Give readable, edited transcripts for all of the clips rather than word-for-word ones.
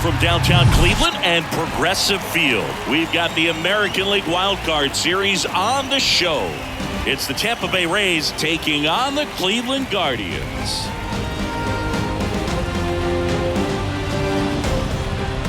from downtown Cleveland and Progressive Field. We've got the American League Wild Card Series on the show. It's the Tampa Bay Rays taking on the Cleveland Guardians.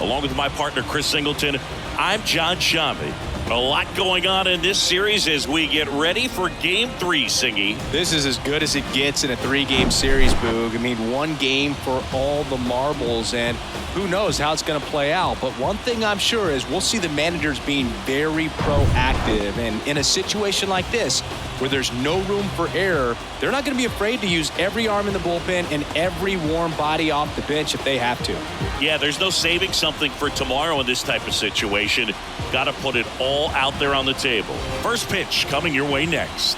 Along with my partner, Chris Singleton, I'm John Shambi. A lot going on in this series as we get ready for Game 3, Singy. This is as good as it gets in a 3-game series, Boog. I mean, 1 game for all the marbles, and who knows how it's going to play out. But one thing I'm sure is we'll see the managers being very proactive. And in a situation like this, where there's no room for error, they're not going to be afraid to use every arm in the bullpen and every warm body off the bench if they have to. Yeah, there's no saving something for tomorrow in this type of situation. Got to put it all out there on the table. First pitch coming your way next.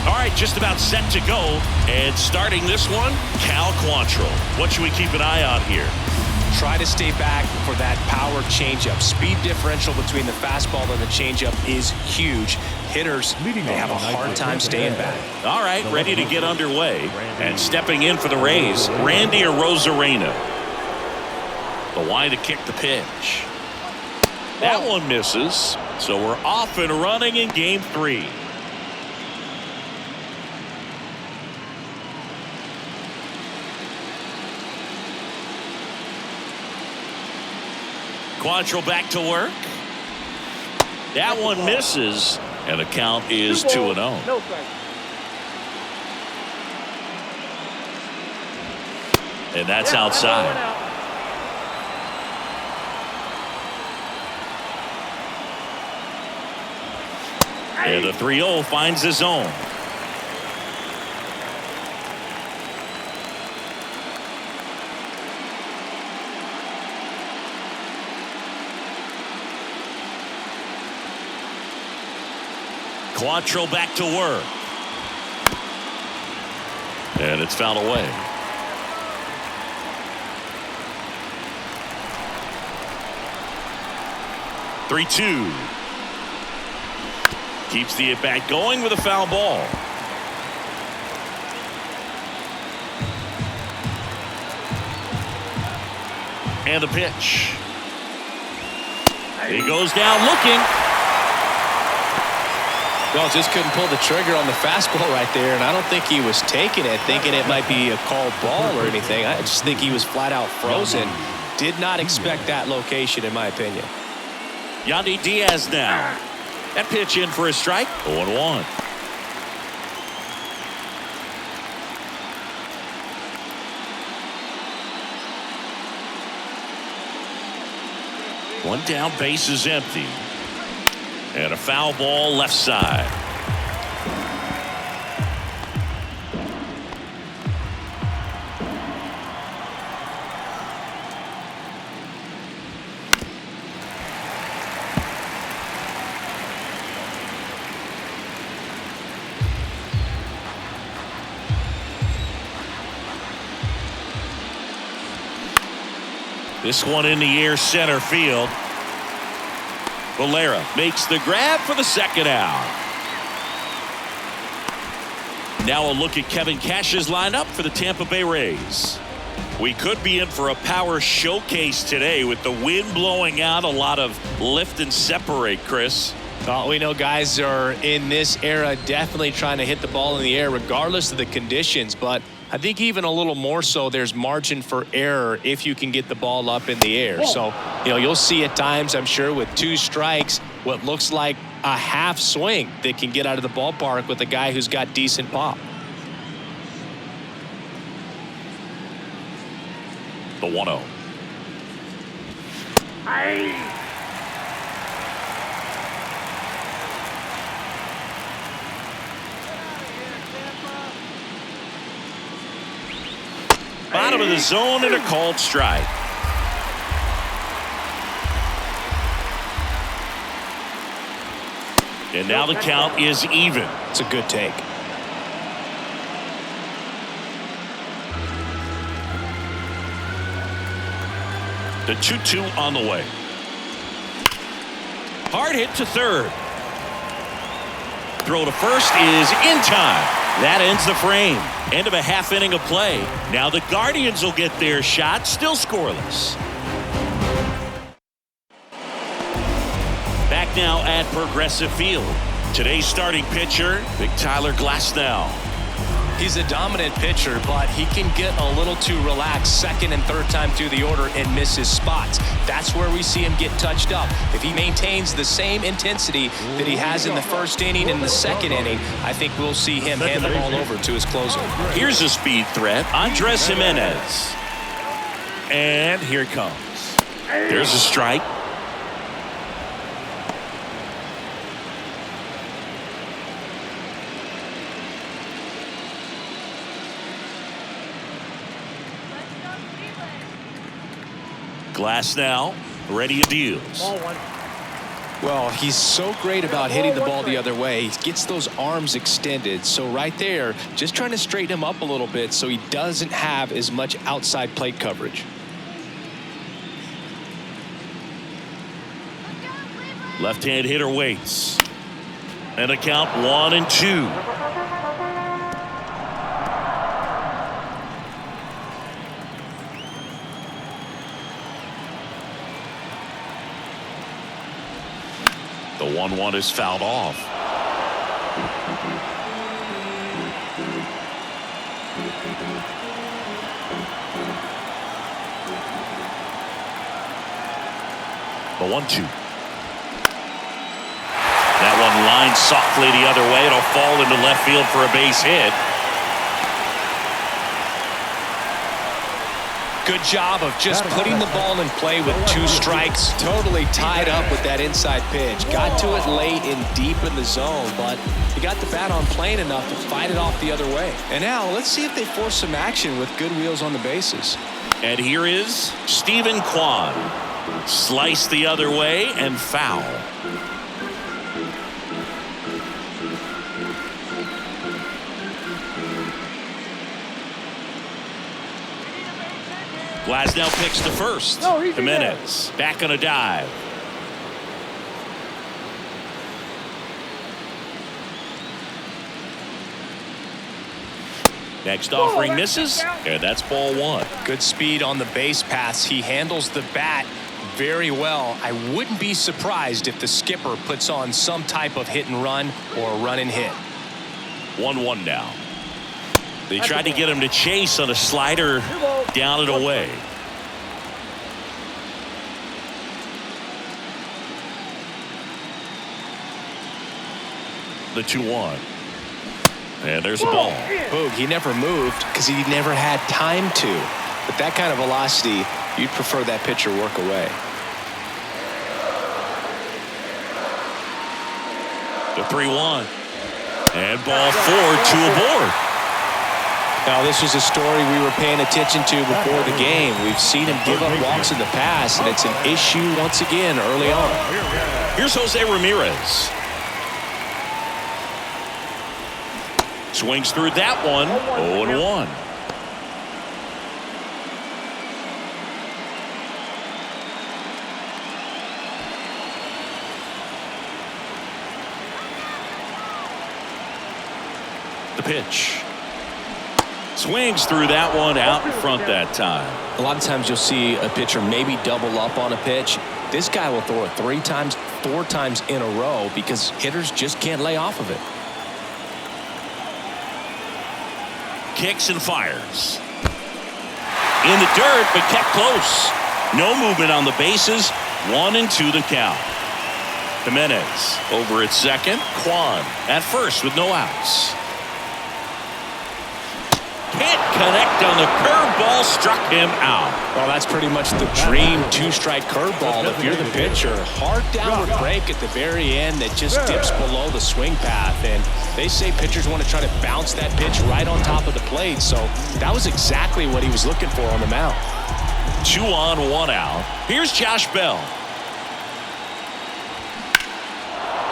All right, just about set to go. And starting this one, Cal Quantrill. What should we keep an eye on here? Try to stay back for that power changeup. Speed differential between the fastball and the changeup is huge. Hitters, they have a hard time staying back. All right, ready to get underway. And stepping in for the Rays, Randy Arozarena. The line to kick the pitch. That one misses. So we're off and running in Game 3. Quantrill back to work. That one misses, and the count is 2-0. And that's outside. And the 3-0 finds his own. Quantrill back to work. And it's fouled away. Three-two. Keeps the at-bat going with a foul ball. And the pitch. He goes down looking. Well, just couldn't pull the trigger on the fastball right there, and I don't think he was taking it, thinking it might be a called ball or anything. I just think he was flat out frozen. Did not expect that location, in my opinion. Yandy Diaz now. That pitch in for a strike. 0-1. One down, base is empty. And a foul ball left side. This one in the air, center field. Valera makes the grab for the second out. Now a look at Kevin Cash's lineup for the Tampa Bay Rays. We could be in for a power showcase today with the wind blowing out, a lot of lift and separate, Chris. We know guys are in this era definitely trying to hit the ball in the air regardless of the conditions, but I think even a little more so there's margin for error if you can get the ball up in the air. So, you'll see at times, I'm sure, with 2 strikes, what looks like a half swing that can get out of the ballpark with a guy who's got decent pop. The 1-0. Bottom of the zone and a called strike. And now the count is even. It's a good take. The 2-2 on the way. Hard hit to third. Throw to first is in time. That ends the frame. End of a half inning of play. Now the Guardians will get their shot, still scoreless. Back now at Progressive Field. Today's starting pitcher, Big Tyler Glasnow. He's a dominant pitcher, but he can get a little too relaxed second and third time through the order and miss his spots. That's where we see him get touched up. If he maintains the same intensity that he has in the first inning and the second inning, I think we'll see him hand the ball over to his closer. Here's a speed threat, Andres Jimenez. And here it comes. There's a strike. Glasnow, ready to deals. Well, he's so great about hitting the ball the other way. He gets those arms extended. So right there, just trying to straighten him up a little bit so he doesn't have as much outside plate coverage. Left-hand hitter waits. And a count 1-2. The 1-1 is fouled off. The 1-2. That one lined softly the other way. It'll fall into left field for a base hit. Good job of just putting the ball in play with 2 strikes. Totally tied up with that inside pitch. Got to it late and deep in the zone, but he got the bat on plane enough to fight it off the other way. And now let's see if they force some action with good wheels on the bases. And here is Stephen Kwan. Slice the other way and foul. Glasnow picks to first. Jimenez back on a dive. Next offering misses, and that's ball 1. Good speed on the base paths. He handles the bat very well. I wouldn't be surprised if the skipper puts on some type of hit and run or a run and hit. 1-1 now. They tried to get him to chase on a slider down and away. The 2-1. And there's a ball. Boog, he never moved because he never had time to. But that kind of velocity, you'd prefer that pitcher work away. The 3-1. And ball 4, 2 aboard. Now, this was a story we were paying attention to before the game. We've seen him give up walks in the past, and it's an issue once again early on. Here's Jose Ramirez. Swings through that one. 0-1. The pitch. Swings through that one out in front that time. A lot of times you'll see a pitcher maybe double up on a pitch. This guy will throw it 3 times, 4 times in a row because hitters just can't lay off of it. Kicks and fires. In the dirt, but kept close. No movement on the bases. 1-2 the count. Jimenez over at second. Kwan at first with no outs. Can't connect on the curveball, struck him out. Well, that's pretty much the dream 2-strike curveball if you're the pitcher. Hard downward break at the very end that just dips below the swing path. And they say pitchers want to try to bounce that pitch right on top of the plate. So that was exactly what he was looking for on the mound. 2 on, 1 out. Here's Josh Bell.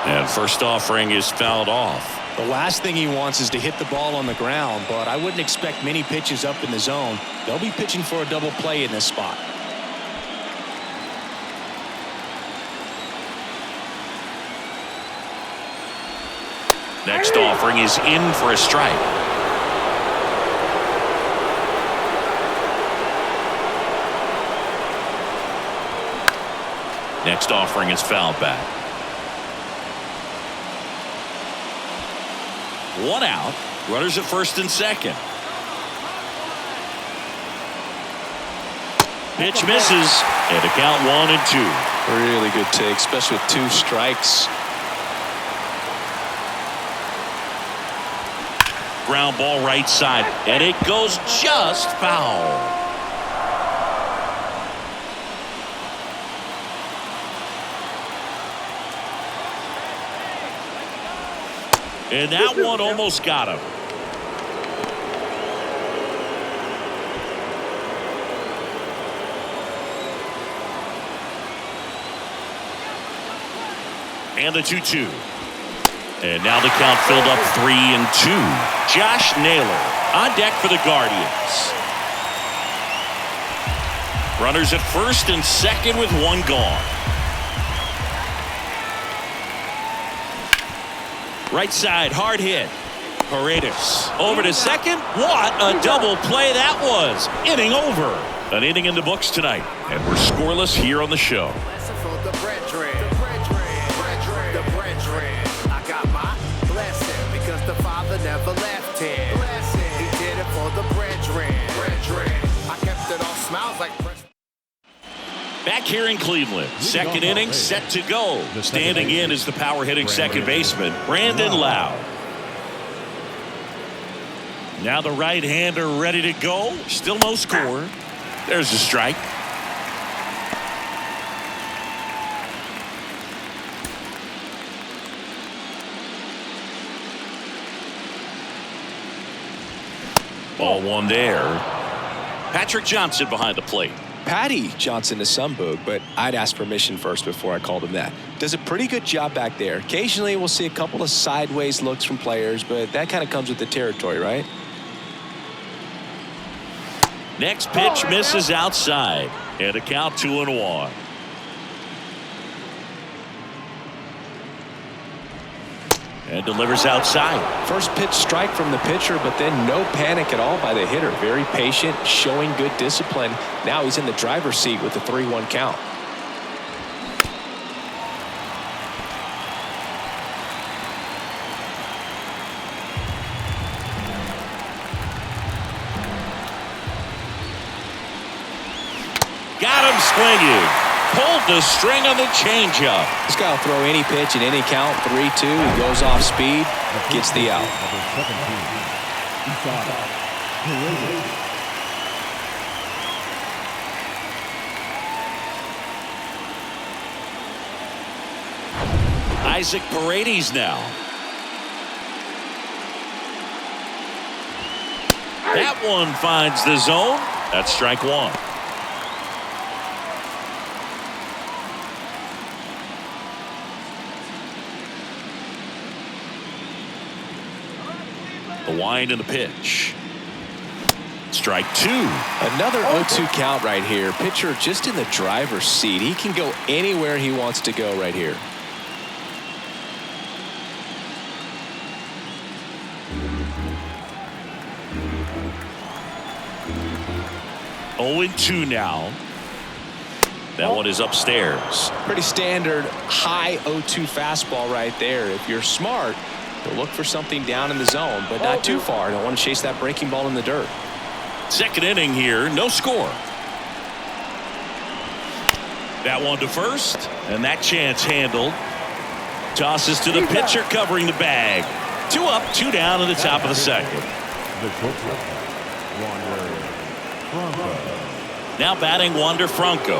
And first offering is fouled off. The last thing he wants is to hit the ball on the ground, but I wouldn't expect many pitches up in the zone. They'll be pitching for a double play in this spot. Next offering is in for a strike. Next offering is fouled back. 1 out. Runners at first and second. Pitch misses, and a count 1-2. Really good take, especially with 2 strikes. Ground ball right side, and it goes just foul. And that one almost got him. And the 2-2. And now the count filled up 3-2. Josh Naylor on deck for the Guardians. Runners at first and second with 1 gone. Right side, hard hit. Paredes over to second. What a double play that was. Inning over. An inning in the books tonight. And we're scoreless here on the show. I got my blessing because the Father never left him. He did it for the brethren. I kept it all smiles like Back here in Cleveland, second inning set to go. Standing in is the power hitting second baseman, Brandon Lowe. Now the right-hander ready to go. Still no score. There's a strike. Ball 1 there. Patrick Johnson behind the plate. Patty Johnson to some, Boog, but I'd ask permission first before I called him that. Does a pretty good job back there. Occasionally we'll see a couple of sideways looks from players, but that kind of comes with the territory, right? Next pitch misses outside, and a count 2-1. And delivers outside. First pitch strike from the pitcher, but then no panic at all by the hitter. Very patient, showing good discipline. Now he's in the driver's seat with the 3-1 count. Got him swinging. Pulled the string on the changeup. This guy will throw any pitch in any count. 3-2. He goes off speed, gets the out. Isaac Paredes now. That one finds the zone. That's strike 1. The wind and the pitch. Strike 2. Another 0-2 count right here. Pitcher just in the driver's seat. He can go anywhere he wants to go right here. Oh, 0-2 now. That one is upstairs. Pretty standard high 0-2 fastball right there. If you're smart, you'll look for something down in the zone, but not too far. Don't want to chase that breaking ball in the dirt. Second inning here, no score. That one to first, and that chance handled. Tosses to the pitcher covering the bag. 2 up, 2 down in the top of the second. Now batting Wander Franco.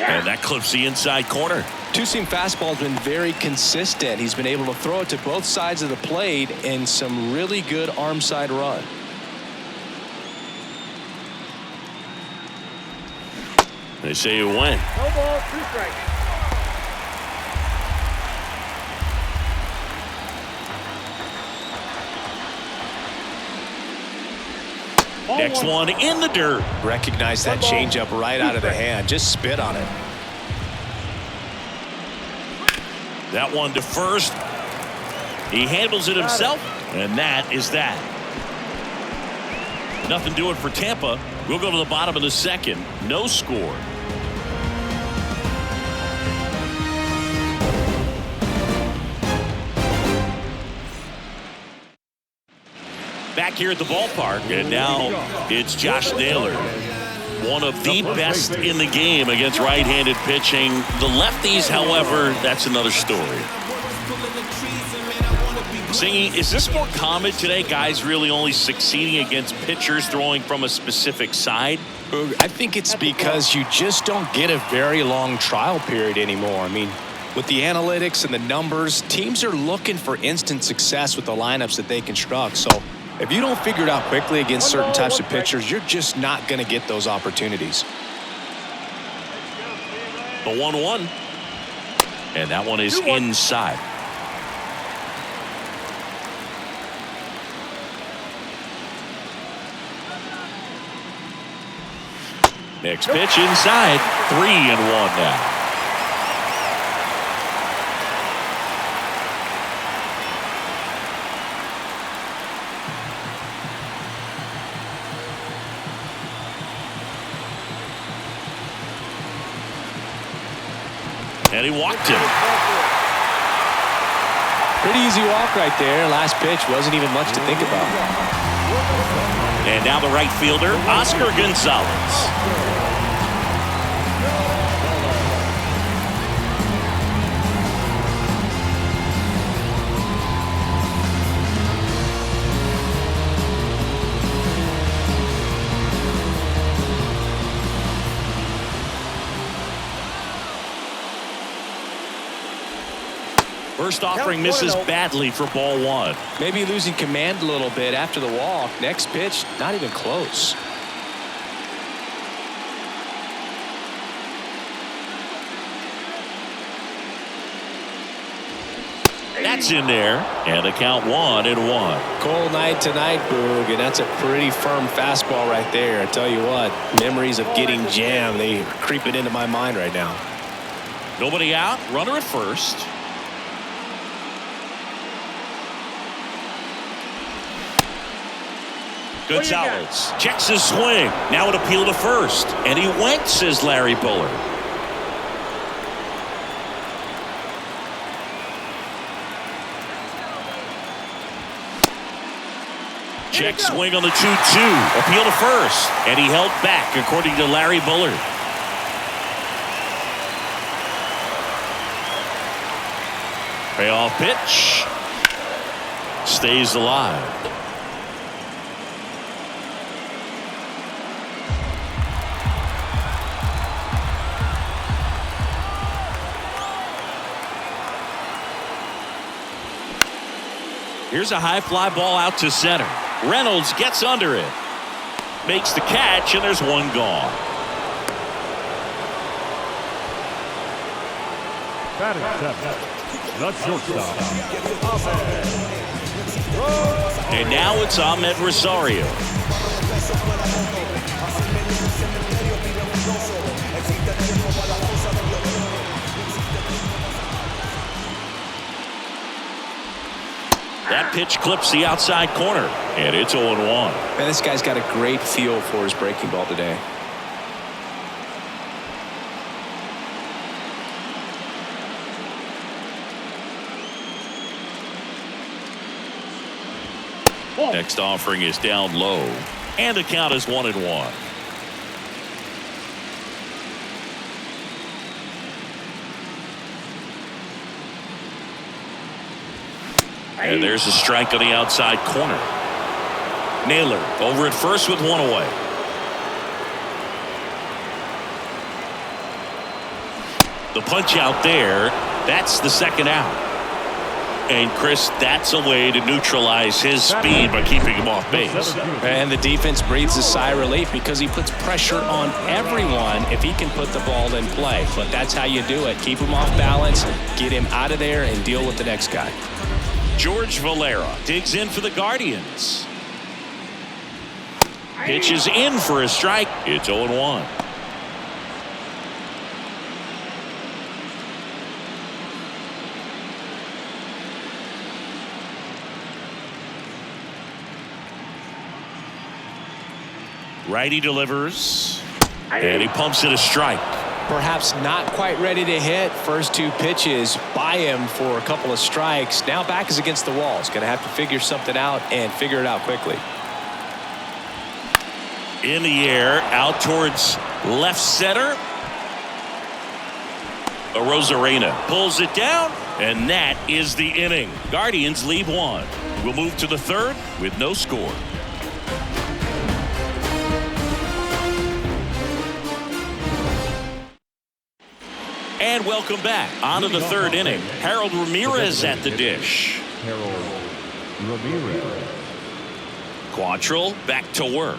And that clips the inside corner. Two-seam fastball has been very consistent. He's been able to throw it to both sides of the plate in some really good arm side run. They say it went. no ball, 2 strikes. Next one in the dirt. Recognize that changeup right out of the hand. Just spit on it. That one to first. He handles it himself, and that is that. Nothing doing for Tampa. We'll go to the bottom of the second. No score. Back here at the ballpark, and now it's Josh Naylor. One of the best in the game against right-handed pitching. The lefties, however, that's another story. Singy, is this more common today? Guys really only succeeding against pitchers throwing from a specific side? I think it's because you just don't get a very long trial period anymore. I mean, with the analytics and the numbers, teams are looking for instant success with the lineups that they construct. So if you don't figure it out quickly against certain types of pitchers, you're just not going to get those opportunities. The 1-1. And that one is inside. Next pitch inside. 3-1 now. And he walked him. Pretty easy walk right there. Last pitch wasn't even much to think about. And now the right fielder, Oscar Gonzalez. First offering misses badly for ball one. Maybe losing command a little bit after the walk. Next pitch, not even close. That's in there. And the count 1-1. Cold night tonight, Boog, and that's a pretty firm fastball right there. I tell you what, memories of getting jammed, they are creeping into my mind right now. Nobody out, runner at first. Gonzalez checks his swing. Now an appeal to first. And he went, says Larry Bullard. Check swing on the 2-2. Appeal to first. And he held back, according to Larry Bullard. Payoff pitch. Stays alive. Here's a high fly ball out to center. Reynolds gets under it. Makes the catch, and there's one gone. The shortstop. And now it's Ahmed Rosario. That pitch clips the outside corner, and it's 0-1. Man, this guy's got a great feel for his breaking ball today. Next offering is down low, and the count is 1-1. And there's a strike on the outside corner. Naylor over at first with one away. The punch out there. That's the second out. And Chris, that's a way to neutralize his speed by keeping him off base. And the defense breathes a sigh of relief because he puts pressure on everyone if he can put the ball in play. But that's how you do it. Keep him off balance, get him out of there, and deal with the next guy. George Valera digs in for the Guardians. Pitch is in for a strike. It's 0-1. Righty delivers, and he pumps it a strike. Perhaps not quite ready to hit. First two pitches by him for a couple of strikes. Now back is against the wall. He's going to have to figure something out and figure it out quickly. In the air, out towards left center. Arozarena pulls it down, and that is the inning. Guardians leave one. We'll move to the third with no score. And welcome back. On to the third inning. Harold Ramirez at the dish. Harold Ramirez. Quantrill back to work.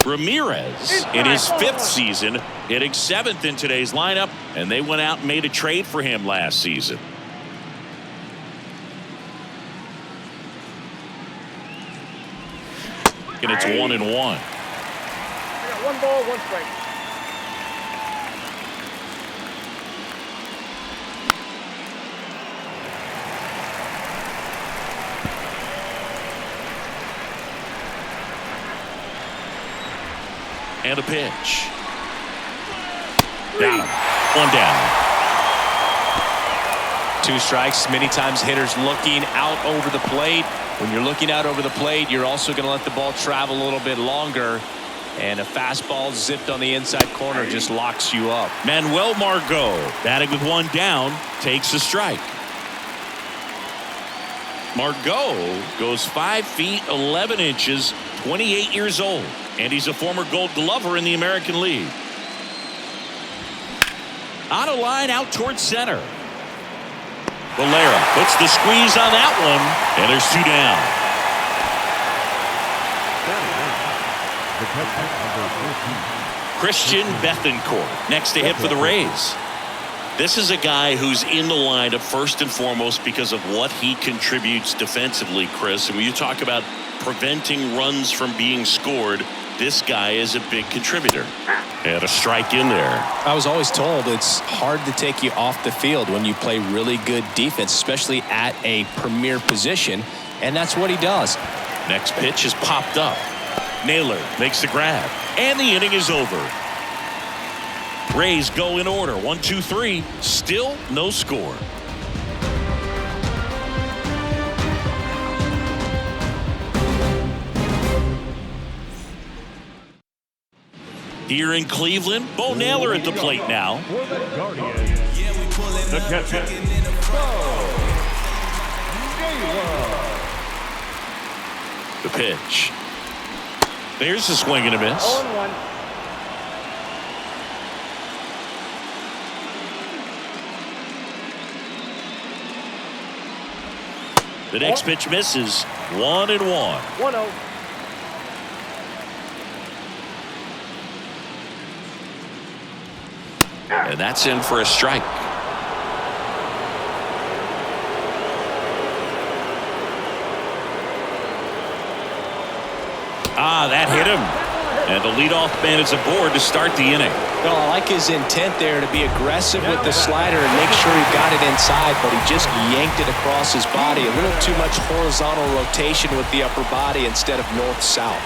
Ramirez in his 5th season, hitting 7th in today's lineup, and they went out and made a trade for him last season. And it's 1-1. I got 1 ball, 1 strike. And a pitch. Got him. 1 down. 2 strikes. Many times hitters looking out over the plate. When you're looking out over the plate, you're also going to let the ball travel a little bit longer. And a fastball zipped on the inside corner just locks you up. Manuel Margot batting with 1 down, takes a strike. Margot goes 5 feet 11 inches, 28 years old, and he's a former Gold Glover in the American League. On a line out towards center. Valera puts the squeeze on that one, and there's 2 down. Christian Bethancourt next to hit for the Rays. This is a guy who's in the lineup first and foremost because of what he contributes defensively, Chris. And when you talk about preventing runs from being scored, this guy is a big contributor. And a strike in there. I was always told it's hard to take you off the field when you play really good defense, especially at a premier position, and that's what he does. Next pitch is popped up. Naylor makes the grab, and the inning is over. Rays go in order. 1, 2, 3. Still no score. Here in Cleveland, Bo Naylor at the plate now. For the Guardians, the catcher, Bo Naylor. The pitch. There's a swing and a miss. 0-1. The next pitch misses. 1-1. 1-0. And that's in for a strike. That hit him. And the leadoff man is aboard to start the inning. Well, I like his intent there to be aggressive with the slider and make sure he got it inside, but he just yanked it across his body. A little too much horizontal rotation with the upper body instead of north-south.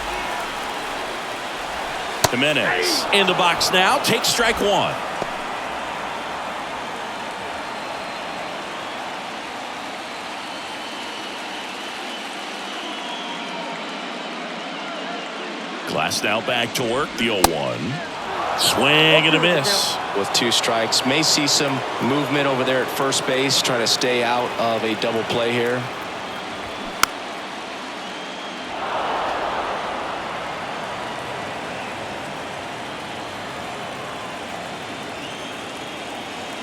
Jimenez in the box now, takes strike 1. Glass now back to work. The 0-1. Swing and a miss. With 2 strikes, may see some movement over there at first base, trying to stay out of a double play here.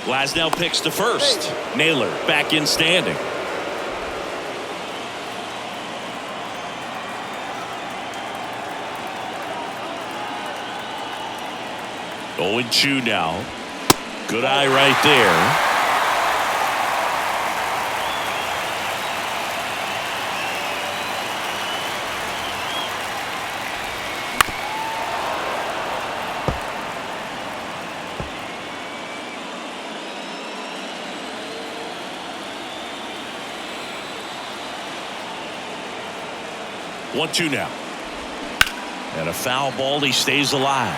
Glasnow picks to first. Naylor back in standing. Oh, 0-2 now. Good eye right there. 1-2 now. And a foul ball. He stays alive.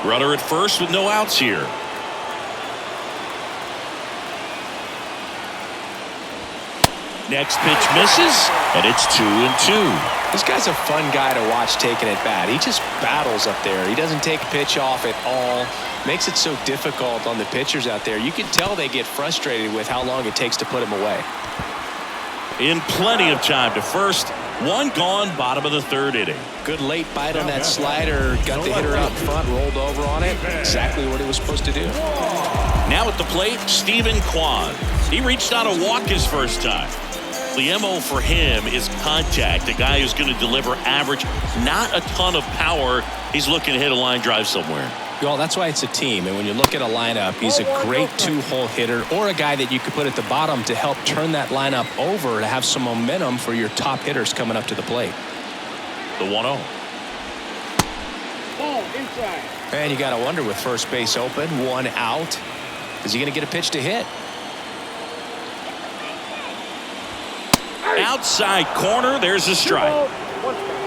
Runner at first with no outs here. Next pitch misses, and it's 2-2. This guy's a fun guy to watch taking at bat. He just battles up there. He doesn't take a pitch off at all. Makes it so difficult on the pitchers out there. You can tell they get frustrated with how long it takes to put him away. In plenty of time to first. One gone, bottom of the third inning. Good late bite on that slider. Got the hitter out in front, rolled over on it. Exactly what he was supposed to do. Now at the plate, Stephen Kwan. He reached out a walk his first time. The MO for him is contact. A guy who's going to deliver average, not a ton of power. He's looking to hit a line drive somewhere. Well, that's why it's a team. And when you look at a lineup, he's a great two-hole hitter or a guy that you could put at the bottom to help turn that lineup over to have some momentum for your top hitters coming up to the plate. The 1-0. Ball inside. And you got to wonder with first base open, one out, is he going to get a pitch to hit? Outside corner, there's a strike. 2 balls, 1 strike.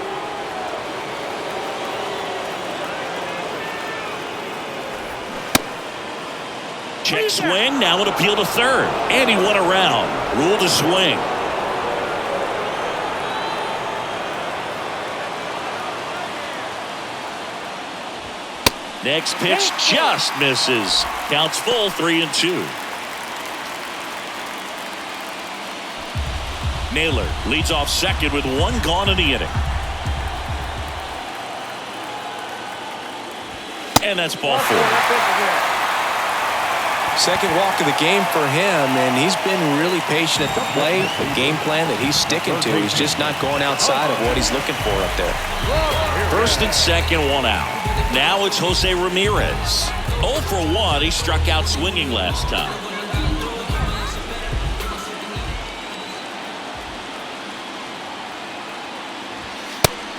Check swing, now an appeal to third. And he went around. Ruled a swing. Next pitch just misses. Counts full, 3-2. Naylor leads off second with one gone in the inning. And that's ball 4. Second walk of the game for him, and he's been really patient at the plate. The game plan that he's sticking to. He's just not going outside of what he's looking for up there. First and second, one out. Now it's Jose Ramirez. 0 for 1. He struck out swinging last time.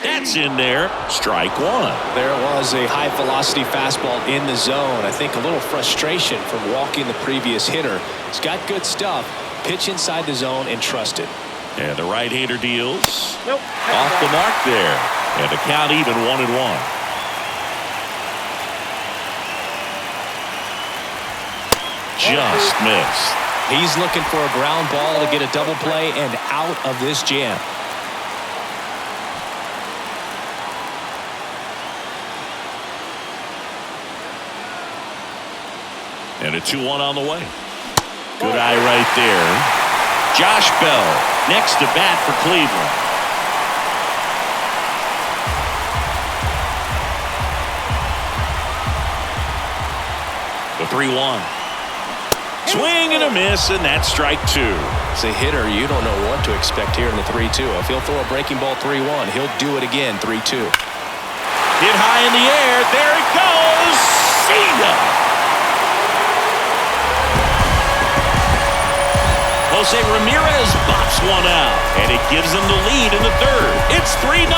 That's in there. Strike 1. There was a high velocity fastball in the zone. I think a little frustration from walking the previous hitter. He's got good stuff. Pitch inside the zone and trust it. And the right-hander deals. Nope. Off the mark there. And the count even 1-1. Just missed. He's looking for a ground ball to get a double play and out of this jam. And a 2-1 on the way. Good eye right there. Josh Bell next to bat for Cleveland. The 3-1. Swing and a miss, and that's strike 2. As a hitter, you don't know what to expect here in the 3-2. If he'll throw a breaking ball 3-1, he'll do it again 3-2. Hit high in the air. There it goes. See ya. Jose Ramirez bops one out, and it gives them the lead in the third. It's 3-0.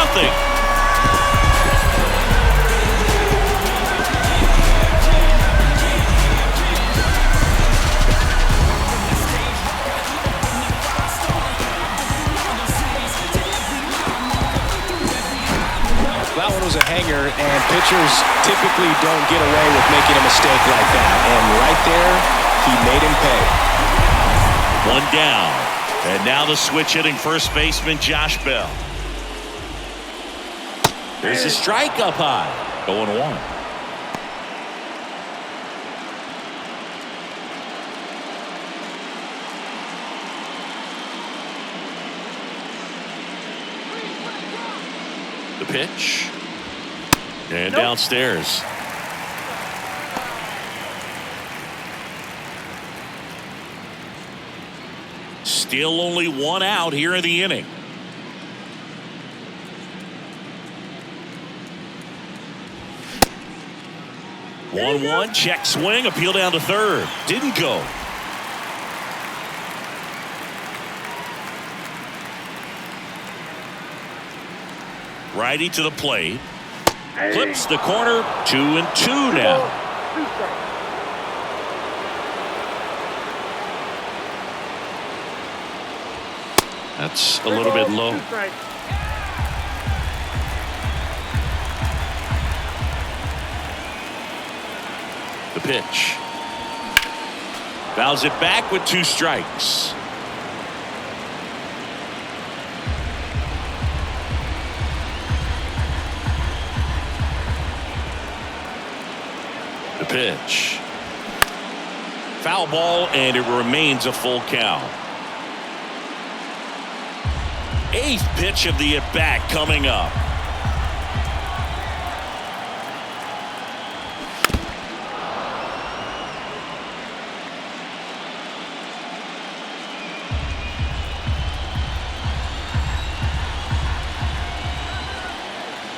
That one was a hanger, and pitchers typically don't get away with making a mistake like that. And right there, he made him pay. One down. And now the switch hitting first baseman Josh Bell. There's a strike up high. 0-1. The pitch. And downstairs. Still only one out here in the inning. One check swing, appeal down to third. Didn't go. Righty to the plate. Clips the corner. 2-2 now. That's a little bit low. 2 strikes. The pitch. Fouls it back with 2 strikes. The pitch. Foul ball, and it remains a full count. 8th pitch of the at-bat coming up.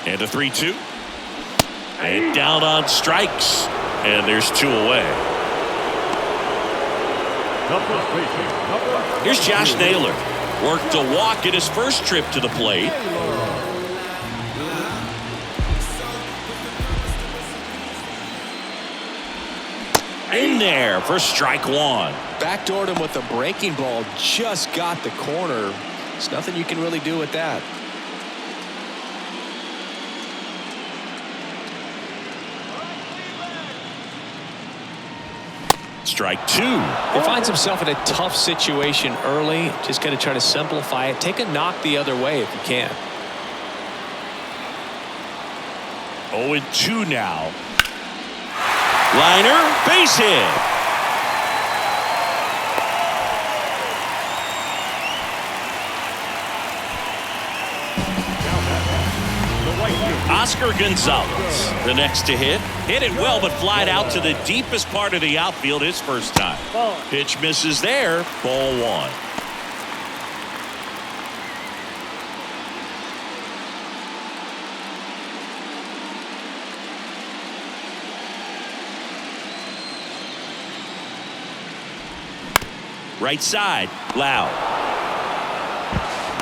And a 3-2. And down on strikes. And there's 2 away. Here's Josh Naylor. Worked a walk in his first trip to the plate. In there for strike 1. Backdoored him with a breaking ball. Just got the corner. There's nothing you can really do with that. Strike 2. He finds himself in a tough situation early. Just got to try to simplify it. Take a knock the other way if you can. 0-2 now. Liner, base hit. Oscar Gonzalez, the next to hit. Hit it well, but flied out to the deepest part of the outfield his first time. Pitch misses there. Ball 1. Right side, Loud.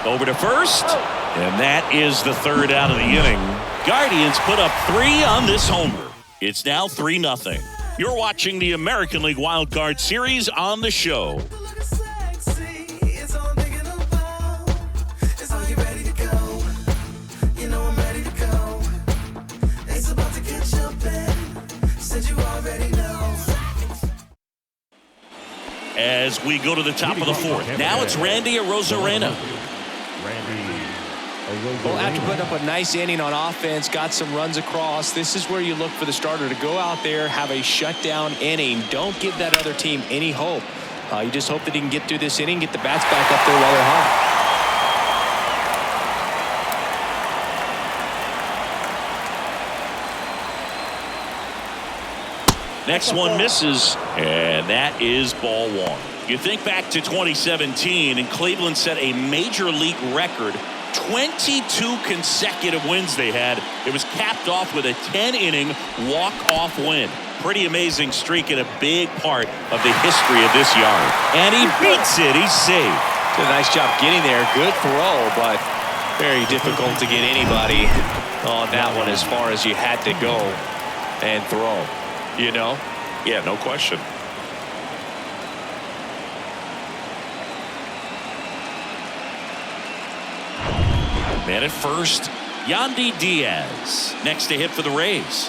Over to first, and that is the 3rd out of the inning. Guardians put up 3 on this homer. It's now 3-0. You're watching the American League Wild Card Series on the show. As we go to the top of the 4th. Now it's Randy Arozarena. Well, after putting up a nice inning on offense, got some runs across, this is where you look for the starter to go out there, have a shutdown inning. Don't give that other team any hope. You just hope that he can get through this inning, get the bats back up there while they're hot. Next one misses, and that is ball 1. You think back to 2017, and Cleveland set a major league record. 22 consecutive wins they had. It was capped off with a 10-inning walk-off win. Pretty amazing streak and a big part of the history of this yard. And he beats it. He's safe. Did a nice job getting there. Good throw, but very difficult to get anybody on that one as far as you had to go and throw. You know? Yeah, no question. Man at first, Yandy Diaz. Next to hit for the Rays.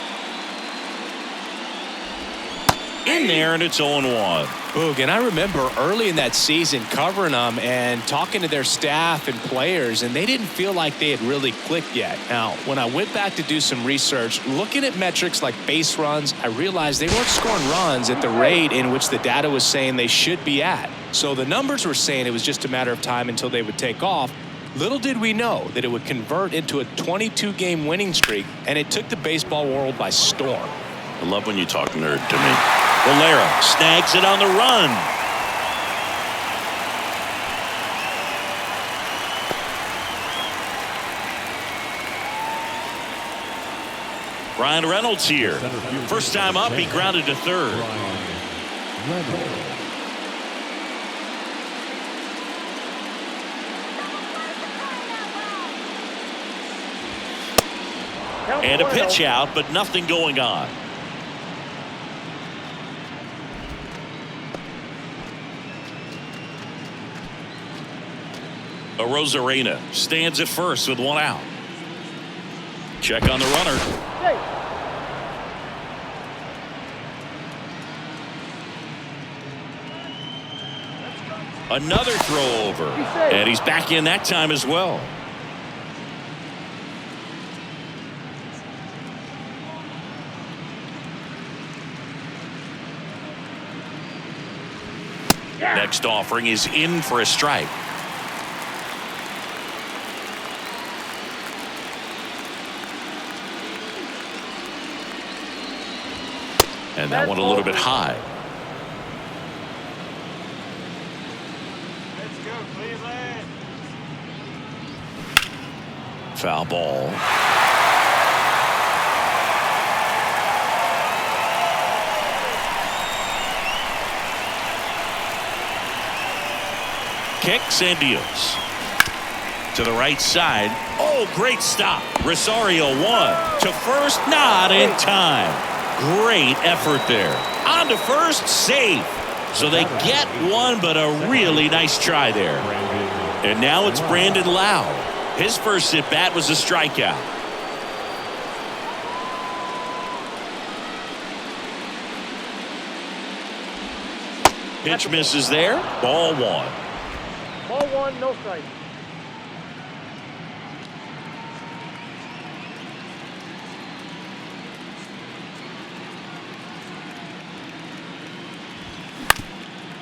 In there, and it's 0-1. Boog, and I remember early in that season covering them and talking to their staff and players, and they didn't feel like they had really clicked yet. Now, when I went back to do some research, looking at metrics like base runs, I realized they weren't scoring runs at the rate in which the data was saying they should be at. So the numbers were saying it was just a matter of time until they would take off. Little did we know that it would convert into a 22-game winning streak, and it took the baseball world by storm. I love when you talk nerd to me. Valera snags it on the run. Brian Reynolds here. First time up, he grounded to third. And a pitch out, but nothing going on. Rosarena stands at first with one out. Check on the runner. Hey. Another throw over. And he's back in that time as well. Yeah. Next offering is in for a strike. And that one a little bit high. Let's go, Cleveland. Foul ball. Kicks and deals. To the right side. Oh, great stop. Rosario one. To first, not in time. Great effort there. On to first, safe. So they get one, but a really nice try there. And now it's Brandon Lau. His first at bat was a strikeout. Pitch misses there. Ball one. Ball one, no strike.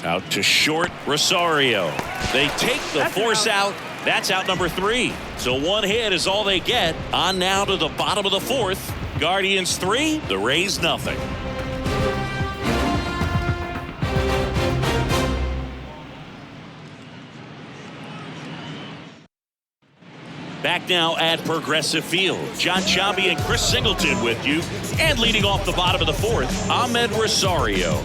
Out to short, Rosario. They take the force out. That's out number 3. So one hit is all they get. On now to the bottom of the 4th. Guardians 3, the Rays nothing. Back now at Progressive Field. John Chambi and Chris Singleton with you. And leading off the bottom of the 4th, Ahmed Rosario.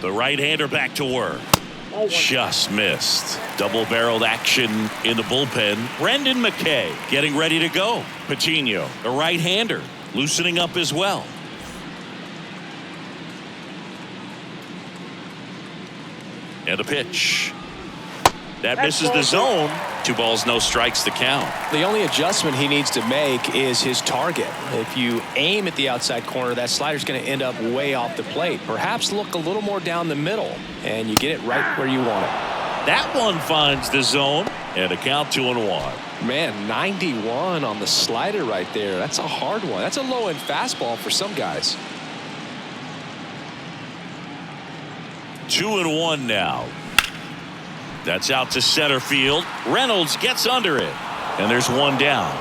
The right-hander back to work. Just missed. Double-barreled action in the bullpen. Brendan McKay getting ready to go. Patino, the right-hander, loosening up as well. And a pitch. That misses the zone. 2 balls, no strikes to count. The only adjustment he needs to make is his target. If you aim at the outside corner, that slider's going to end up way off the plate. Perhaps look a little more down the middle, and you get it right where you want it. That one finds the zone, and a count 2-1. Man, 91 on the slider right there. That's a hard one. That's a low-end fastball for some guys. 2-1 now. That's out to center field. Reynolds gets under it. And there's one down.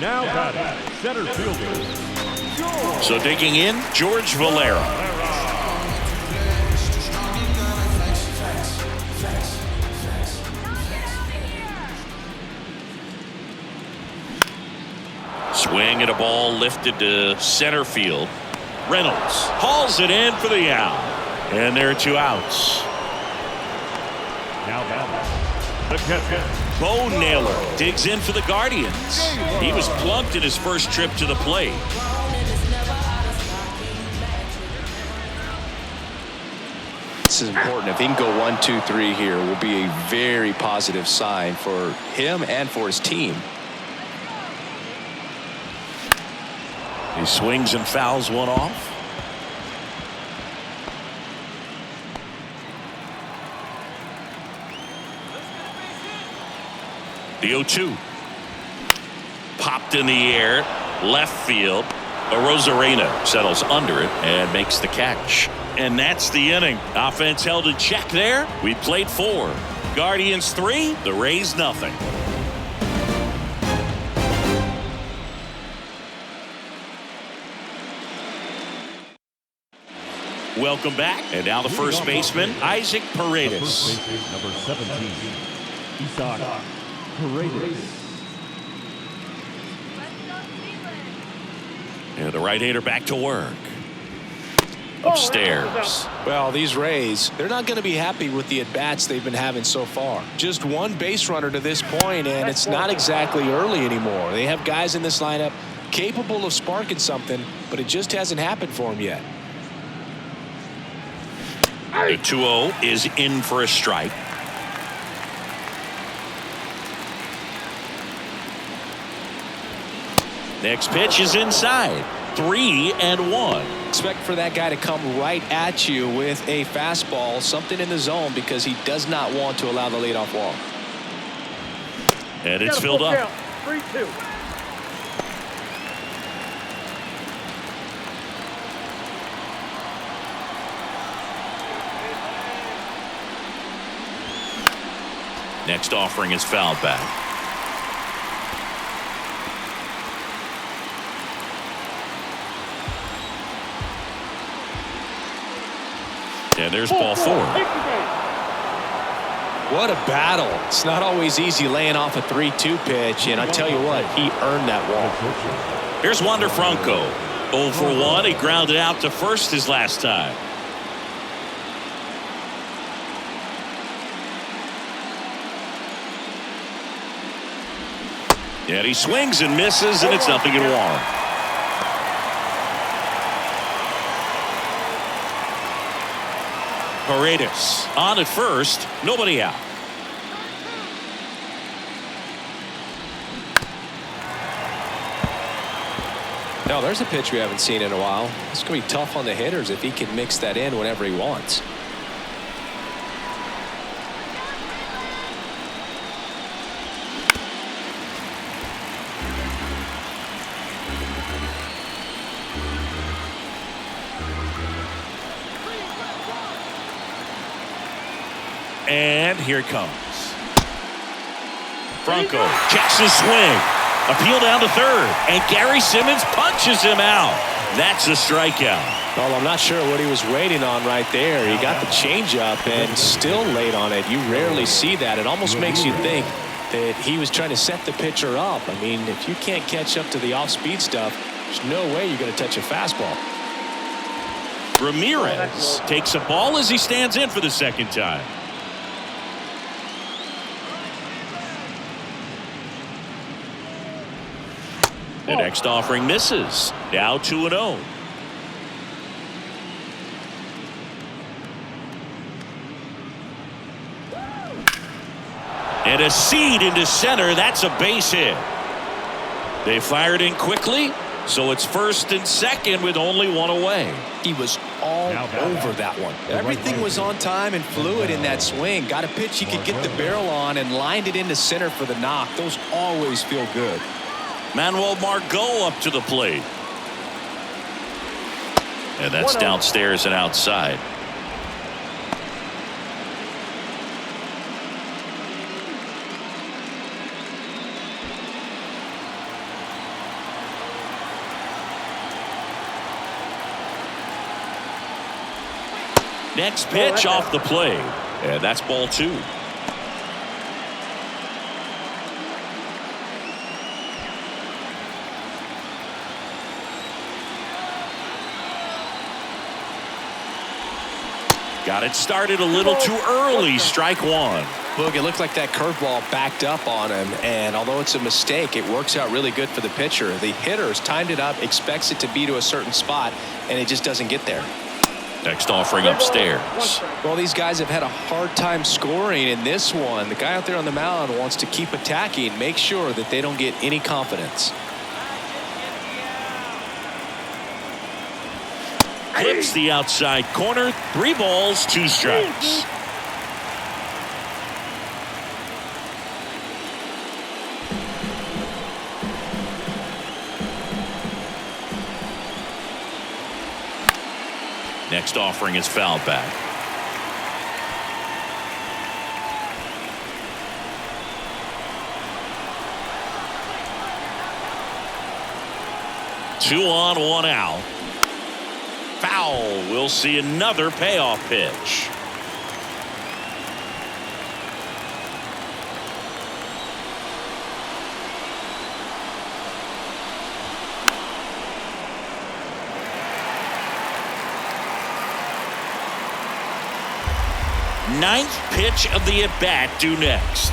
Now batting, center fielder. So digging in, George Valera. Swing and a ball lifted to center field. Reynolds hauls it in for the out. And there are 2 outs. Now batting, the catcher. Bo Naylor digs in for the Guardians. He was plunked in his first trip to the plate. This is important. If he can go 1-2-3 here, will be a very positive sign for him and for his team. He swings and fouls one off. The 0-2. Popped in the air. Left field. Rosarena settles under it and makes the catch. And that's the inning. Offense held in check there. We played 4. Guardians 3. The Rays nothing. Welcome back. And now the first baseman, Isaac Paredes. Number 17, Isaac Paredes. And the right-hander back to work. upstairs. Well, these Rays, they're not going to be happy with the at-bats they've been having so far. Just one base runner to this point, and it's not exactly early anymore. They have guys in this lineup capable of sparking something, but it just hasn't happened for them yet. The 2-0 is in for a strike. Next pitch is inside. 3-1. Expect for that guy to come right at you with a fastball, something in the zone, because he does not want to allow the leadoff walk. And it's filled up. 3-2. Next offering is fouled back. And there's ball 4. What a battle. It's not always easy laying off a 3-2 pitch, and I tell you what, he earned that walk. Here's Wander Franco. 0 for 1. He grounded out to first his last time. And he swings and misses, and it's 0-1. Paredes on at first, nobody out. Now there's a pitch we haven't seen in a while. It's going to be tough on the hitters if he can mix that in whenever he wants. And here it comes. Franco checks his swing. Appeal down to third. And Gary Simmons punches him out. That's a strikeout. Well, I'm not sure what he was waiting on right there. He got the changeup and still laid on it. You rarely see that. It almost makes you think that he was trying to set the pitcher up. I mean, if you can't catch up to the off-speed stuff, there's no way you're going to touch a fastball. Ramirez takes a ball as he stands in for the second time. The next offering misses. Now 2-0. And a seed into center. That's a base hit. They fired in quickly, so it's first and second with only one away. He was all over that one. Everything was on time and fluid in that swing. Got a pitch he could get the barrel on and lined it into center for the knock. Those always feel good. Manuel Margot up to the plate. And that's downstairs and outside. Next pitch off the plate. And that's ball 2. Got it started a little too early. Strike 1. Look, it looked like that curveball backed up on him, and although it's a mistake, it works out really good for the pitcher. The hitter's timed it up, expects it to be to a certain spot, and it just doesn't get there. Next offering upstairs. Well, these guys have had a hard time scoring in this one. The guy out there on the mound wants to keep attacking, make sure that they don't get any confidence. Clips the outside corner. 3 balls, 2 strikes. Next offering is fouled back. Two on, 1 out. Foul. We'll see another payoff pitch. Ninth pitch of the at-bat due next.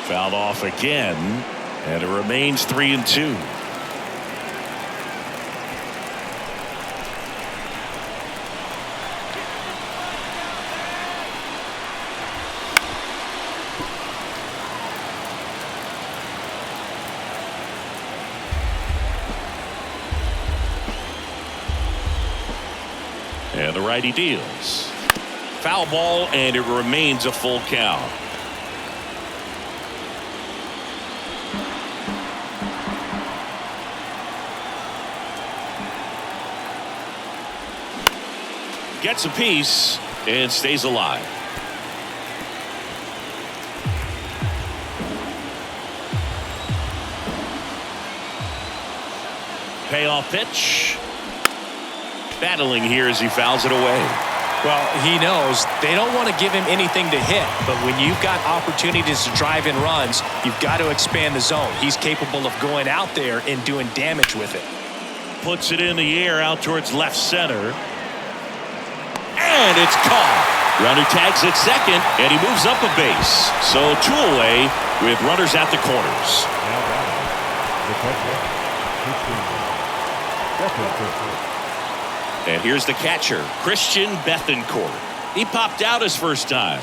Fouled off again, and it remains 3-2. And the righty deals. Foul ball, and it remains a full count. Gets a piece and stays alive. Payoff pitch. Battling here as he fouls it away. Well, he knows they don't want to give him anything to hit, but when you've got opportunities to drive in runs, you've got to expand the zone. He's capable of going out there and doing damage with it. Puts it in the air out towards left center. And it's caught. Runner tags at second, and he moves up a base. So 2 away with runners at the corners. And here's the catcher, Christian Bethancourt. He popped out his first time.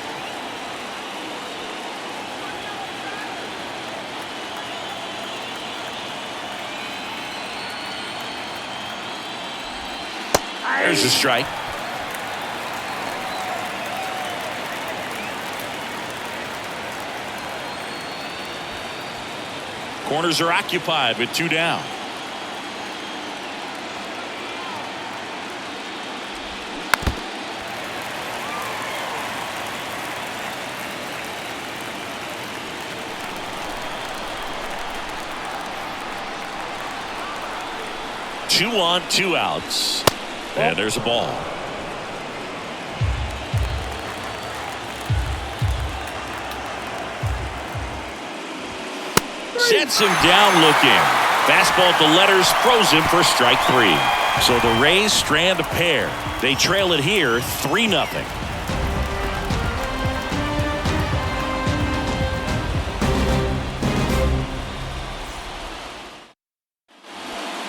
There's a strike. Corners are occupied with 2 down. Two on, 2 outs. And there's a ball. Sets him down looking. Fastball at the letters, frozen for strike 3. So the Rays strand a pair. They trail it here 3-0.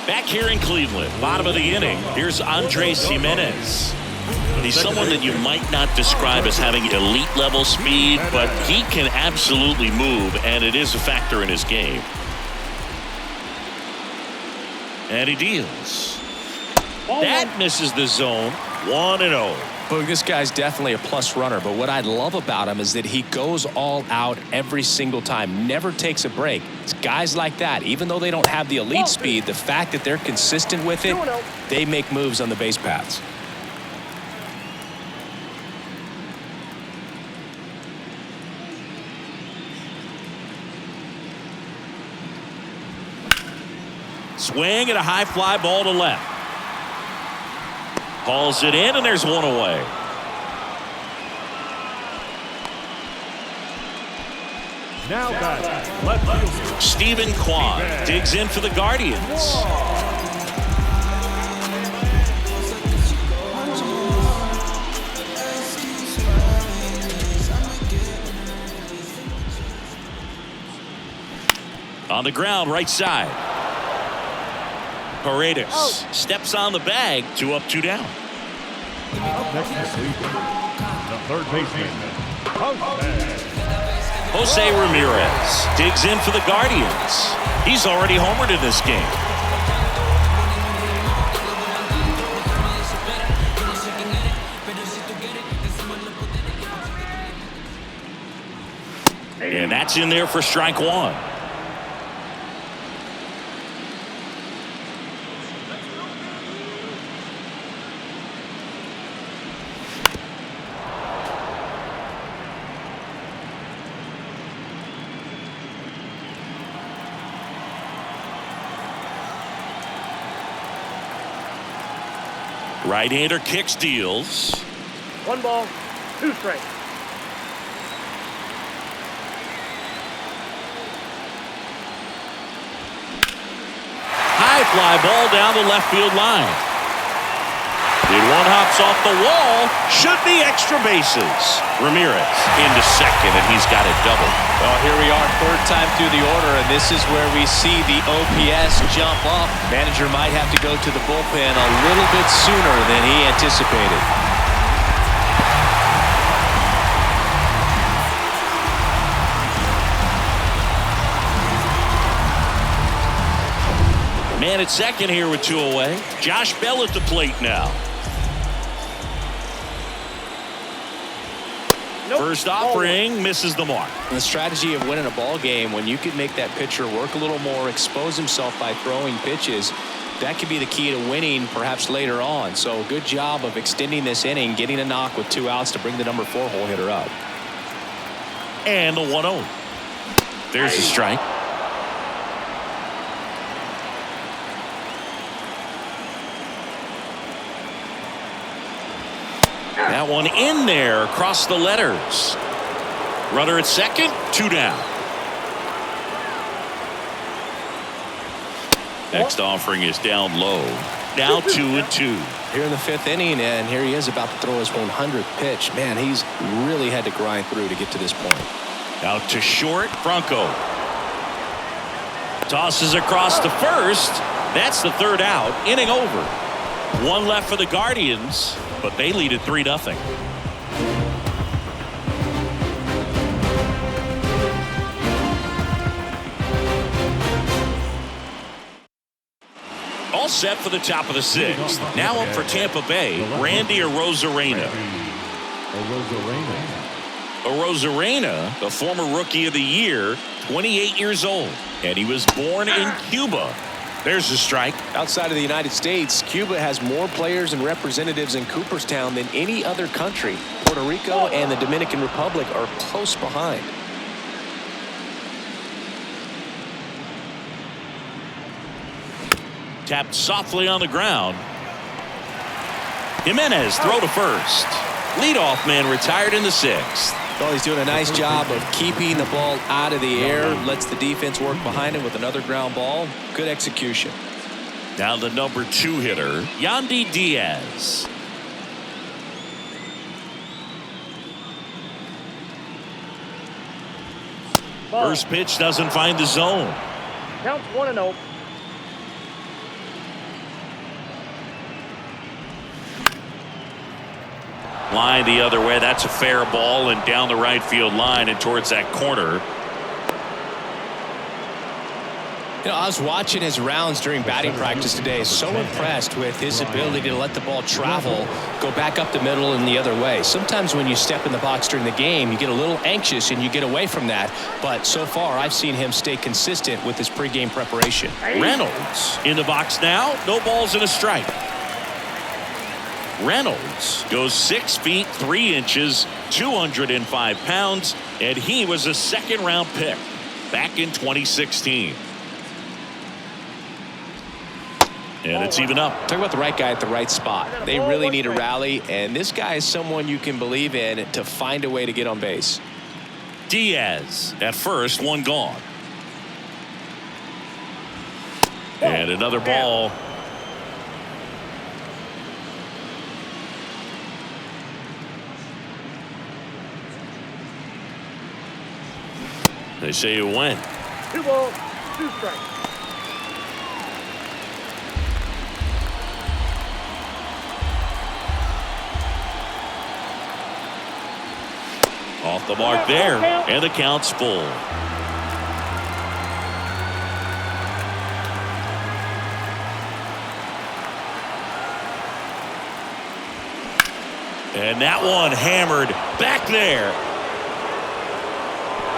Back here in Cleveland, bottom of the inning, here's Andres Gimenez. He's someone that you might not describe as having elite level speed, but he can absolutely move, and it is a factor in his game. And he deals. That misses the zone. 1-0. Boog, this guy's definitely a plus runner, but what I love about him is that he goes all out every single time, never takes a break. It's guys like that, even though they don't have the elite speed, the fact that they're consistent with it, they make moves on the base paths. Swing and a high fly ball to left. Hauls it in, and there's 1 away. Now back, left fielder Stephen Kwan digs in for the Guardians. On the ground, right side. Paredes steps on the bag, 2 up, 2 down. next to Cleveland, the third baseman, Jose Ramirez digs in for the Guardians. He's already homered in this game. And that's in there for strike 1. Right-hander kicks, deals. 1 ball, 2 strikes. High fly ball down the left field line. And one hops off the wall. Should be extra bases. Ramirez into second, and he's got it double. Well, here we are, third time through the order, and this is where we see the OPS jump up. Manager might have to go to the bullpen a little bit sooner than he anticipated. Man at second here with 2 away. Josh Bell at the plate now. First offering misses the mark. The strategy of winning a ball game, when you can make that pitcher work a little more, expose himself by throwing pitches, that could be the key to winning perhaps later on. So good job of extending this inning, getting a knock with 2 outs to bring the number 4 hole hitter up. And the 1-0. There's a strike. That one in there across the letters. Runner at second, 2 down. Next offering is down low. Now 2-2. Here in the 5th inning, and here he is about to throw his 100th pitch. Man, he's really had to grind through to get to this point. Out to short, Franco. Tosses across to first. That's the 3rd out. Inning over. 1 left for the Guardians, but they lead at 3-0. All set for the top of the 6th. Now up for Tampa Bay, Randy Arozarena. Arozarena, the former Rookie of the Year, 28 years old, and he was born in Cuba. There's a strike. Outside of the United States, Cuba has more players and representatives in Cooperstown than any other country. Puerto Rico and the Dominican Republic are close behind. Tapped softly on the ground. Jimenez throw to first. Leadoff man retired in the 6th. Well, he's doing a nice job of keeping the ball out of the air. Lets the defense work behind him with another ground ball. Good execution. Now the number 2 hitter, Yandy Diaz. First pitch doesn't find the zone. Counts 1-0. Line the other way. That's a fair ball and down the right field line and towards that corner. You know, I was watching his rounds during batting practice today. So impressed with his ability to let the ball travel, go back up the middle and the other way. Sometimes when you step in the box during the game, you get a little anxious and you get away from that. But so far, I've seen him stay consistent with his pregame preparation. Reynolds in the box now. No balls and a strike. Reynolds goes 6 feet 3 inches, 205 pounds, and he was a 2nd-round pick back in 2016. And it's even up. Talk about the right guy at the right spot. They really need a rally, and this guy is someone you can believe in to find a way to get on base. Diaz at first, 1 gone. And another ball. They say you win. 2 balls, 2 strikes. Off the mark there, and the count's full. And that one hammered back there.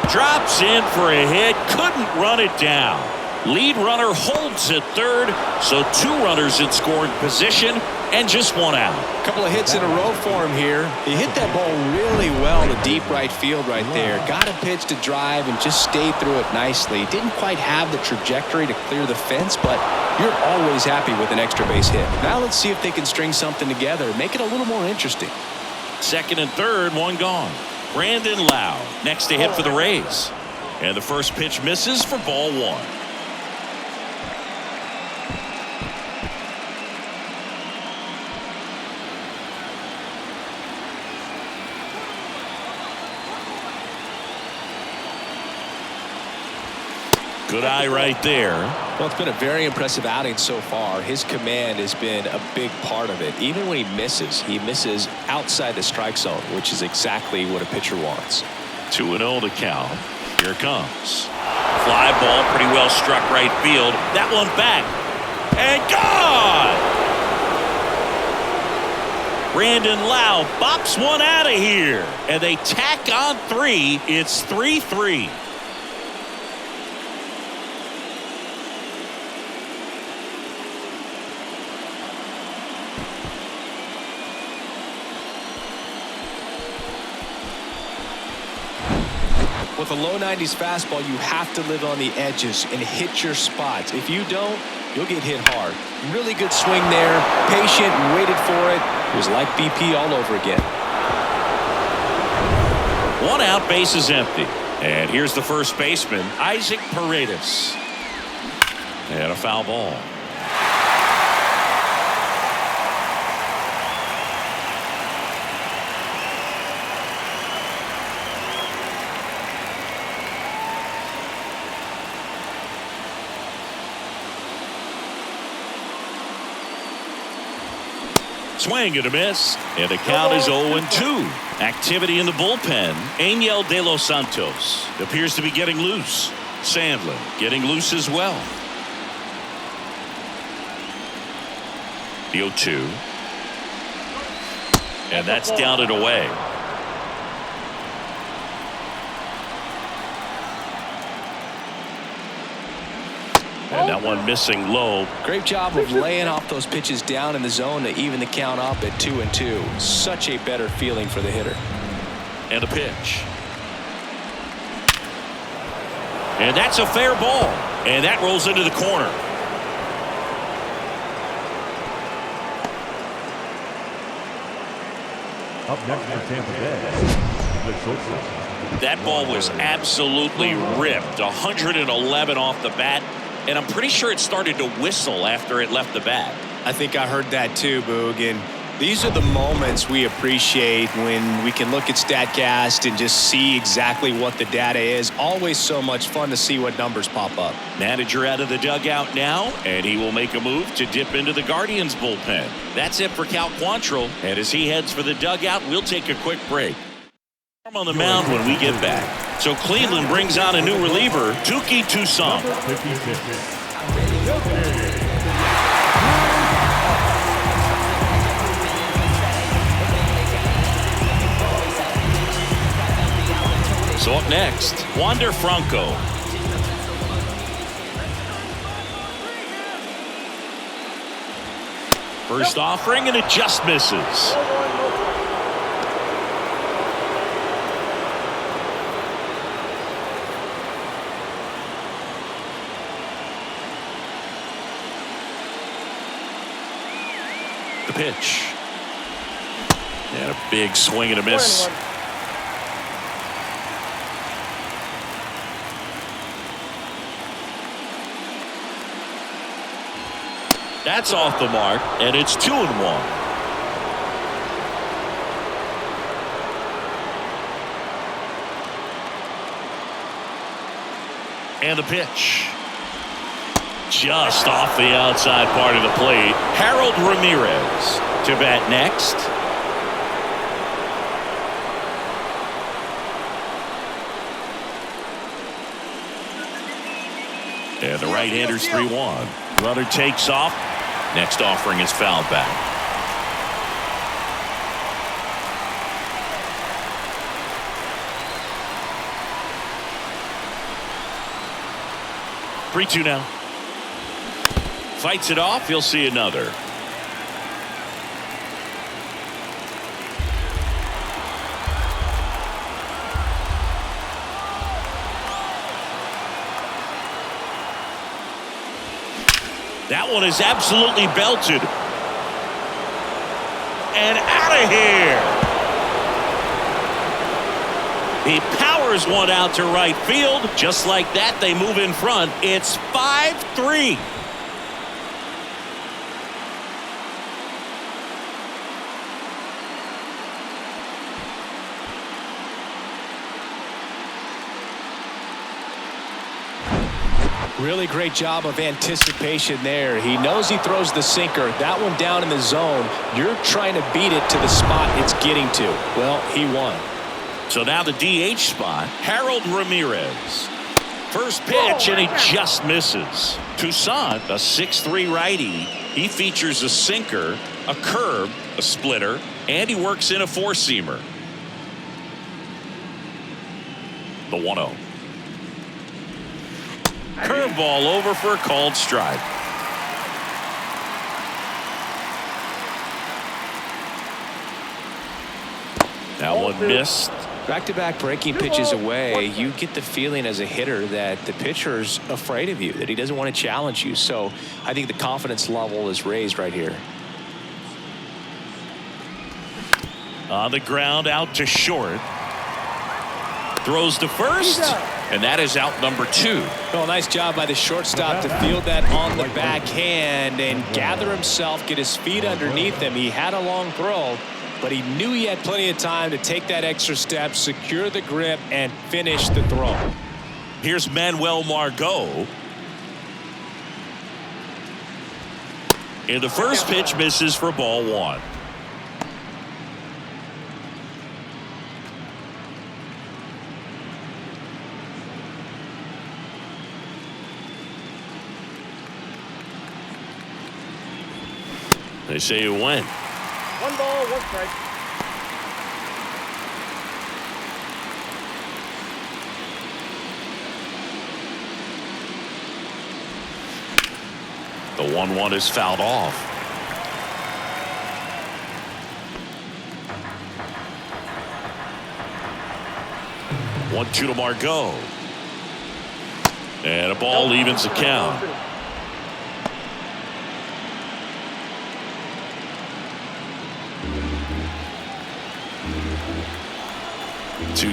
Drops in for a hit, couldn't run it down. Lead runner holds at 3rd, so 2 runners in scoring position and just 1 out. A couple of hits in a row for him here. He hit that ball really well to deep right field right there. Got a pitch to drive and just stayed through it nicely. Didn't quite have the trajectory to clear the fence, but you're always happy with an extra base hit. Now let's see if they can string something together, make it a little more interesting. 2nd and 3rd, 1 gone. Brandon Lau next to hit for the Rays. And the first pitch misses for ball 1. Good eye right there. Well, it's been a very impressive outing so far. His command has been a big part of it. Even when he misses outside the strike zone, which is exactly what a pitcher wants. 2-0 the count. Here it comes. Fly ball, pretty well struck right field. That one back. And gone! Brandon Lau bops one out of here. And they tack on 3. It's 3-3. With a low 90s fastball, you have to live on the edges and hit your spots. If you don't, you'll get hit hard. Really good swing there. Patient, waited for it. It was like BP all over again. 1 out, base is empty. And here's the first baseman, Isaac Paredes. And a foul ball. Swing and a miss, and the count is 0-2. Activity in the bullpen. Angel De Los Santos appears to be getting loose. Sandlin getting loose as well. The 0-2. And that's downed away. And that one missing low. Great job of laying off those pitches down in the zone to even the count up at 2-2. Such a better feeling for the hitter. And a pitch. And that's a fair ball. And that rolls into the corner. Up next for Tampa Bay, the shortstop. That ball was absolutely ripped. 111 off the bat. And I'm pretty sure it started to whistle after it left the bat. I think I heard that too, Boog. And these are the moments we appreciate when we can look at StatCast and just see exactly what the data is. Always so much fun to see what numbers pop up. Manager out of the dugout now, and he will make a move to dip into the Guardians bullpen. That's it for Cal Quantrill. And as he heads for the dugout, we'll take a quick break. On the mound when we get back. So Cleveland brings on a new reliever, Touki Toussaint. 56. So up next, Wander Franco. First offering, and it just misses. The pitch. And a big swing and a miss. That's off the mark, and it's 2-1. And the pitch. Just off the outside part of the plate. Harold Ramirez to bat next. And the right-hander's 3-1. Runner takes off. Next offering is fouled back. Three-two now. Fights it off. He'll see another. That one is absolutely belted. And out of here. He powers one out to right field. Just like that, they move in front. It's 5-3. Really great job of anticipation there. He knows he throws the sinker. That one down in the zone. You're trying to beat it to the spot it's getting to. Well, he won. So now the DH spot, Harold Ramirez. First pitch, and he just misses. Toussaint, a 6'3" righty. He features a sinker, a curve, a splitter, and he works in a four-seamer. The 1-0. Curveball over for a called strike. That one missed. Back-to-back breaking pitches away, you get the feeling as a hitter that the pitcher's afraid of you, that he doesn't want to challenge you. So I think the confidence level is raised right here. On the ground, out to short. Throws to first, and that is out number 2. Well, nice job by the shortstop to field that on the backhand and gather himself, get his feet underneath him. He had a long throw, but he knew he had plenty of time to take that extra step, secure the grip, and finish the throw. Here's Manuel Margot. And the first pitch misses for ball 1. They say you win. 1 ball, 1 strike. The 1-1 is fouled off. One, 2 to Margot. And a ball evens the count.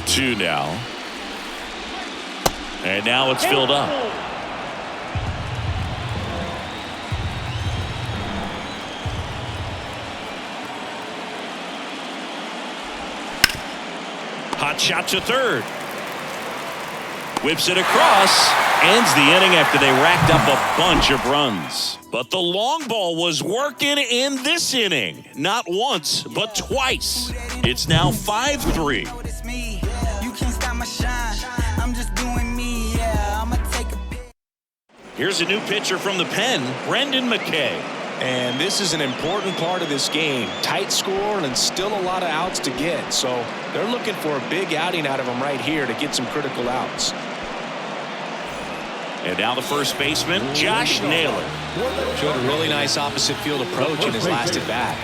Two now. And now it's filled up. Hot shot to third. Whips it across. Ends the inning after they racked up a bunch of runs. But the long ball was working in this inning. Not once, but twice. It's now 5-3. Here's a new pitcher from the pen, Brendan McKay. And this is an important part of this game. Tight score and still a lot of outs to get. So they're looking for a big outing out of him right here to get some critical outs. And now the first baseman, Josh Naylor. Showed a really nice opposite field approach in his last at bat.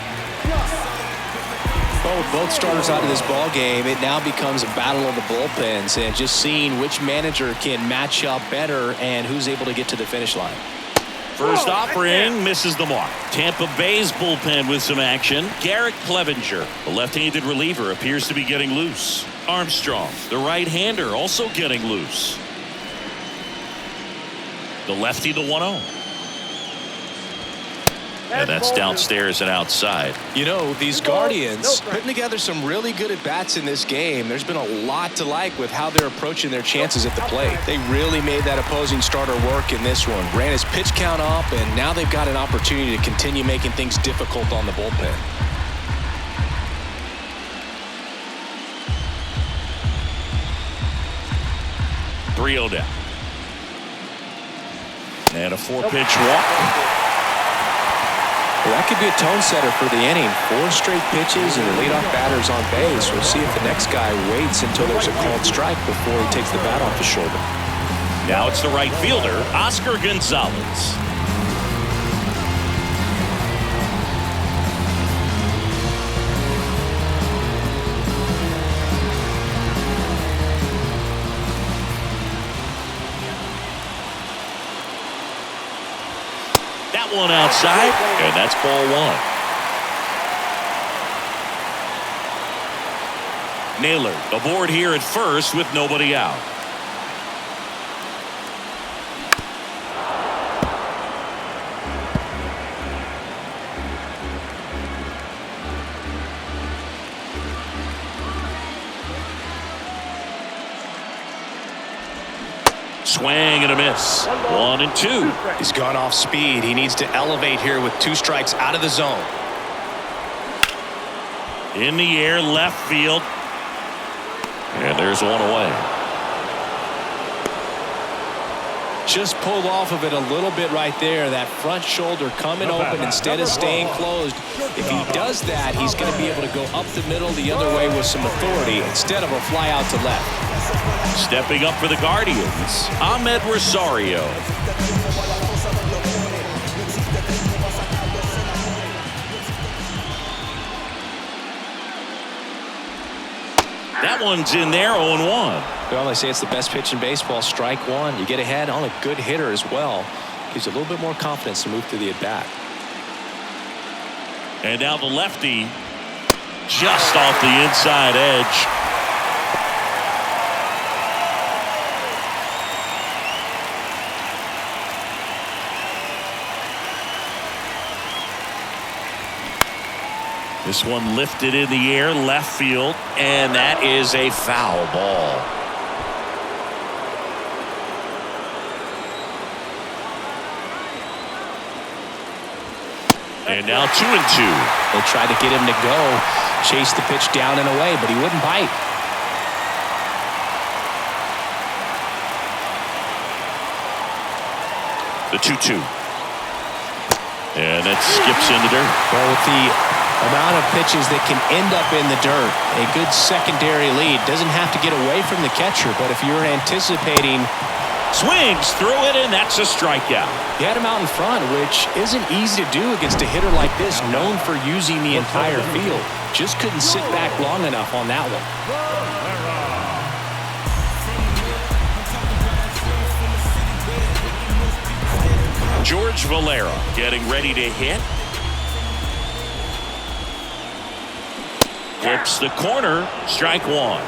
Well, with both starters out of this ball game, it now becomes a battle of the bullpens and just seeing which manager can match up better and who's able to get to the finish line. First offering misses the mark. Tampa Bay's bullpen with some action. Garrett Clevenger, the left-handed reliever, appears to be getting loose. Armstrong, the right-hander, also getting loose. The lefty, the 1-0. And that's downstairs and outside. You know, these Guardians putting together some really good at-bats in this game. There's been a lot to like with how they're approaching their chances at the plate. They really made that opposing starter work in this one. Ran his pitch count up, and now they've got an opportunity to continue making things difficult on the bullpen. .3-0 down. And a 4-pitch walk. Well, that could be a tone setter for the inning. 4 straight pitches and the leadoff batter's on base. We'll see if the next guy waits until there's a called strike before he takes the bat off his shoulder. Now it's the right fielder, Oscar Gonzalez. One outside, and that's ball 1. Naylor aboard here at first with nobody out. Swing and a miss. 1-2. He's gone off speed. He needs to elevate here with 2 strikes out of the zone. In the air, left field. And there's one away. Just pulled off of it a little bit right there. That front shoulder coming open instead of staying closed. If he does that, he's going to be able to go up the middle the other way with some authority instead of a fly out to left. Stepping up for the Guardians, Ahmed Rosario. That one's in there, 0-1. Well, they say it's the best pitch in baseball, strike one. You get ahead on a good hitter as well. Gives you a little bit more confidence to move through the at-bat. And now the lefty just off the inside edge. This one lifted in the air, left field, and that is a foul ball. And now 2-2. They tried to get him to go, chase the pitch down and away, but he wouldn't bite. The 2-2. And it skips in the dirt. Well, with the amount of pitches that can end up in the dirt, a good secondary lead. Doesn't have to get away from the catcher, but if you're anticipating... Swings through it, and that's a strikeout. He had him out in front, which isn't easy to do against a hitter like this, known for using the entire field. Just couldn't sit back long enough on that one. George Valera getting ready to hit. Clips the corner, strike one.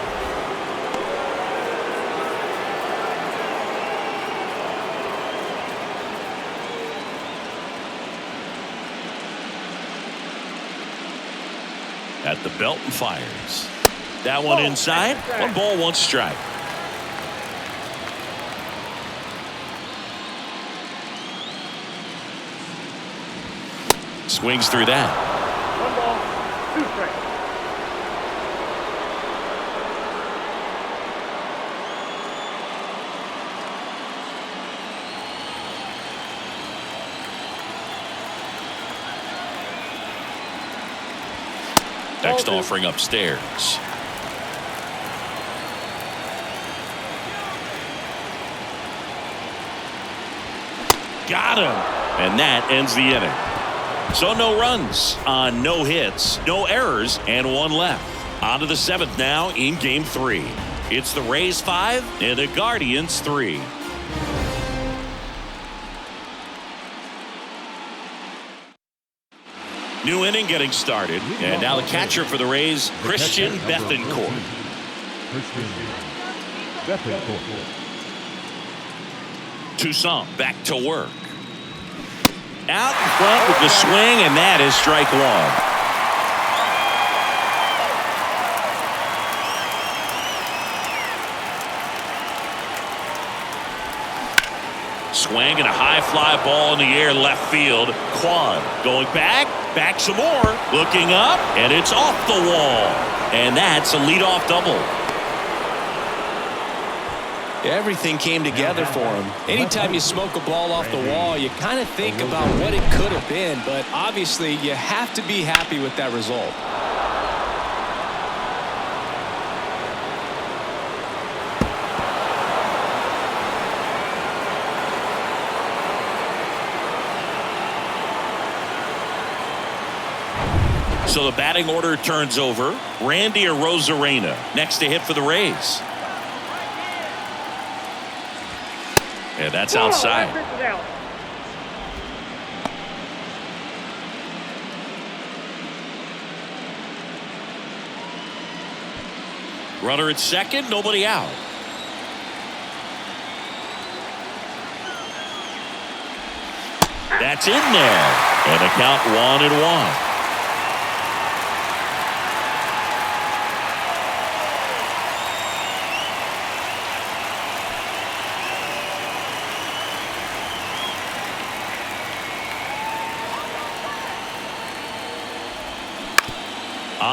At the belt and fires. That one inside. 1 ball, 1 strike. Swings through that. 1 ball, 2 strikes. Next offering upstairs. Got him. And that ends the inning. So no runs on no hits, no errors, and 1 left. On to the 7th now in game 3. It's the Rays 5 and the Guardians 3. New inning getting started, and now the catcher for the Rays, Christian Bethancourt. Toussaint back to work. Out in front with the swing, and that is strike 1. Swing and a high fly ball in the air left field. Quan going back some more, looking up, and it's off the wall. And that's a leadoff double. Everything came together for him. Anytime you smoke a ball off the wall, you kind of think about what it could have been, but obviously you have to be happy with that result. So the batting order turns over. Randy Arozarena next to hit for the Rays. And that's outside. Runner at second, nobody out. That's in there. And a count 1-1.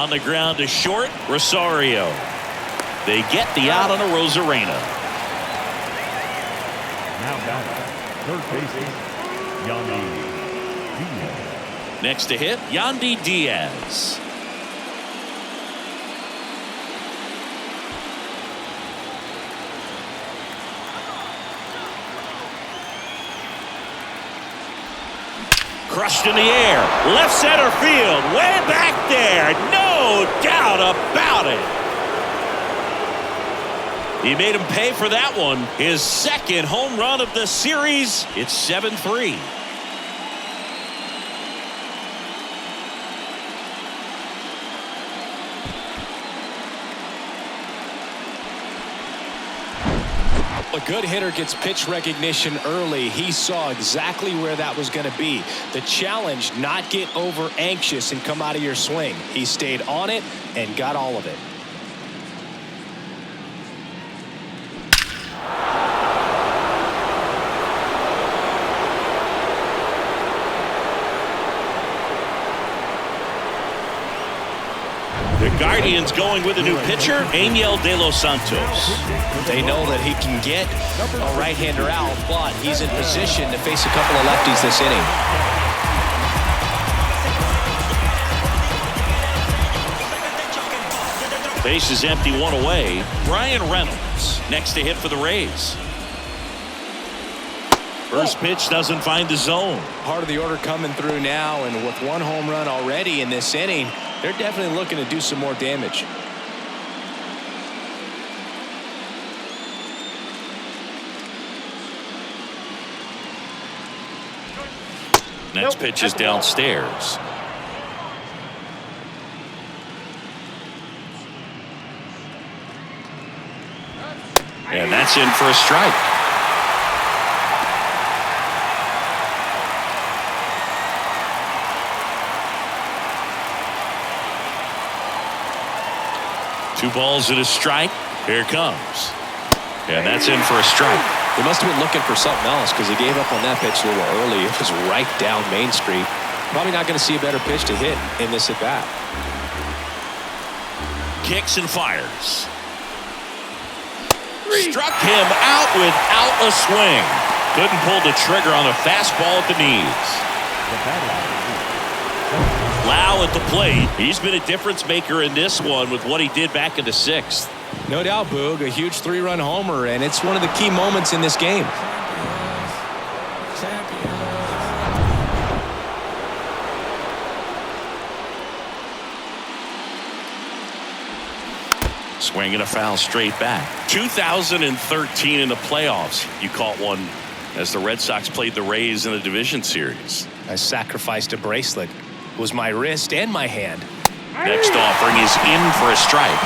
On the ground to short, Rosario. They get the out on a Rosarena. Now batting, third baseman, Yandy Diaz. Next to hit, Yandy Diaz. Crushed in the air, left center field, way back there, no doubt about it. He made him pay for that one. His second home run of the series. It's 7-3. A good hitter gets pitch recognition early. He saw exactly where that was going to be. The challenge, not get over anxious and come out of your swing. He stayed on it and got all of it. The Guardians going with a new pitcher, Angel De Los Santos. They know that he can get a right-hander out, but he's in position to face a couple of lefties this inning. Base is empty, one away. Brian Reynolds next to hit for the Rays. First pitch doesn't find the zone. Part of the order coming through now, and with one home run already in this inning, they're definitely looking to do some more damage. Next pitch is downstairs. And that's in for a strike. Two balls and a strike. Here it comes. And that's in for a strike. He must have been looking for something else because he gave up on that pitch a little early. It was right down Main Street. Probably not going to see a better pitch to hit in this at bat. Kicks and fires. Struck him out without a swing. Couldn't pull the trigger on a fastball at the knees. Lau at the plate. He's been a difference maker in this one with what he did back in the sixth. No doubt, Boog. A huge three-run homer, and it's one of the key moments in this game. Swinging a foul straight back. 2013 in the playoffs. You caught one as the Red Sox played the Rays in the division series. I sacrificed a bracelet. It was my wrist and my hand. Next offering is in for a strike.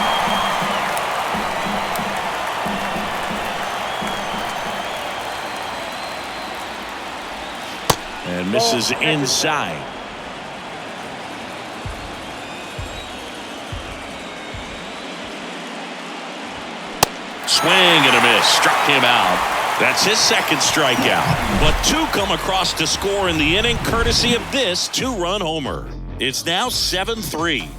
And misses inside. Swing and a miss. Struck him out. That's his second strikeout. But two come across to score in the inning, courtesy of this two-run homer. It's now 7-3.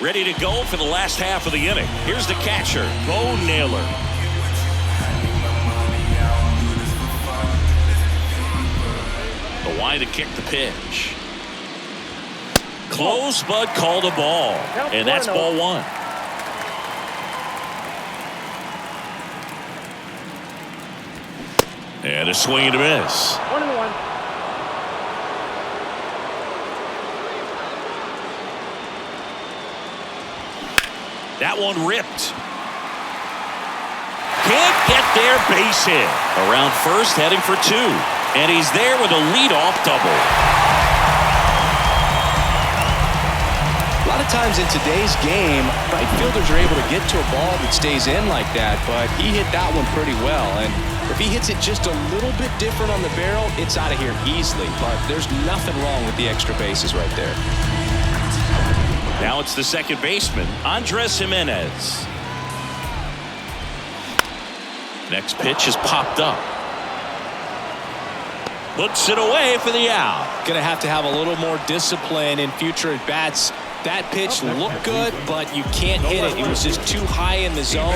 Ready to go for the last half of the inning. Here's the catcher, Bo Naylor. The wide to kick the pitch. Close, but called a ball. And that's ball one. And a swing and a miss. 1-1. That one ripped. Can't get there, base hit. Around first, heading for two. And he's there with a leadoff double. A lot of times in today's game, right fielders are able to get to a ball that stays in like that, but he hit that one pretty well. And if he hits it just a little bit different on the barrel, it's out of here easily. But there's nothing wrong with the extra bases right there. Now it's the second baseman, Andres Jimenez. Next pitch is popped up. Puts it away for the out. Going to have a little more discipline in future at-bats. That pitch looked good, but you can't hit it. It was just too high in the zone.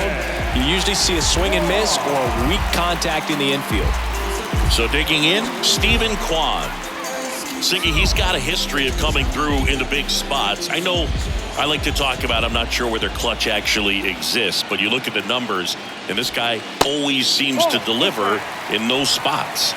You usually see a swing and miss or weak contact in the infield. So digging in, Stephen Kwan. Siggy, he's got a history of coming through into big spots. I know I like to talk about, I'm not sure whether clutch actually exists, but you look at the numbers, and this guy always seems to deliver in those spots.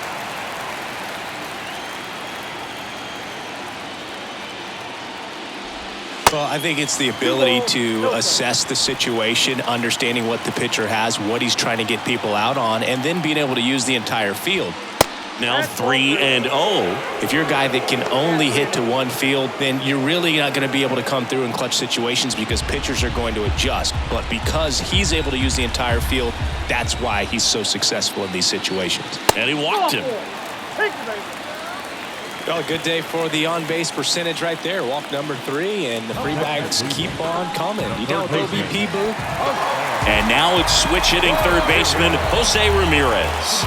Well, I think it's the ability to assess the situation, understanding what the pitcher has, what he's trying to get people out on, and then being able to use the entire field. Now 3-0. If you're a guy that can only hit to one field, then you're really not going to be able to come through in clutch situations because pitchers are going to adjust. But because he's able to use the entire field, that's why he's so successful in these situations. And he walked him. Well, a good day for the on-base percentage right there. Walk number 3, and the free bags keep on coming. You don't know BP, Boo? And now it's switch hitting third baseman Jose Ramirez.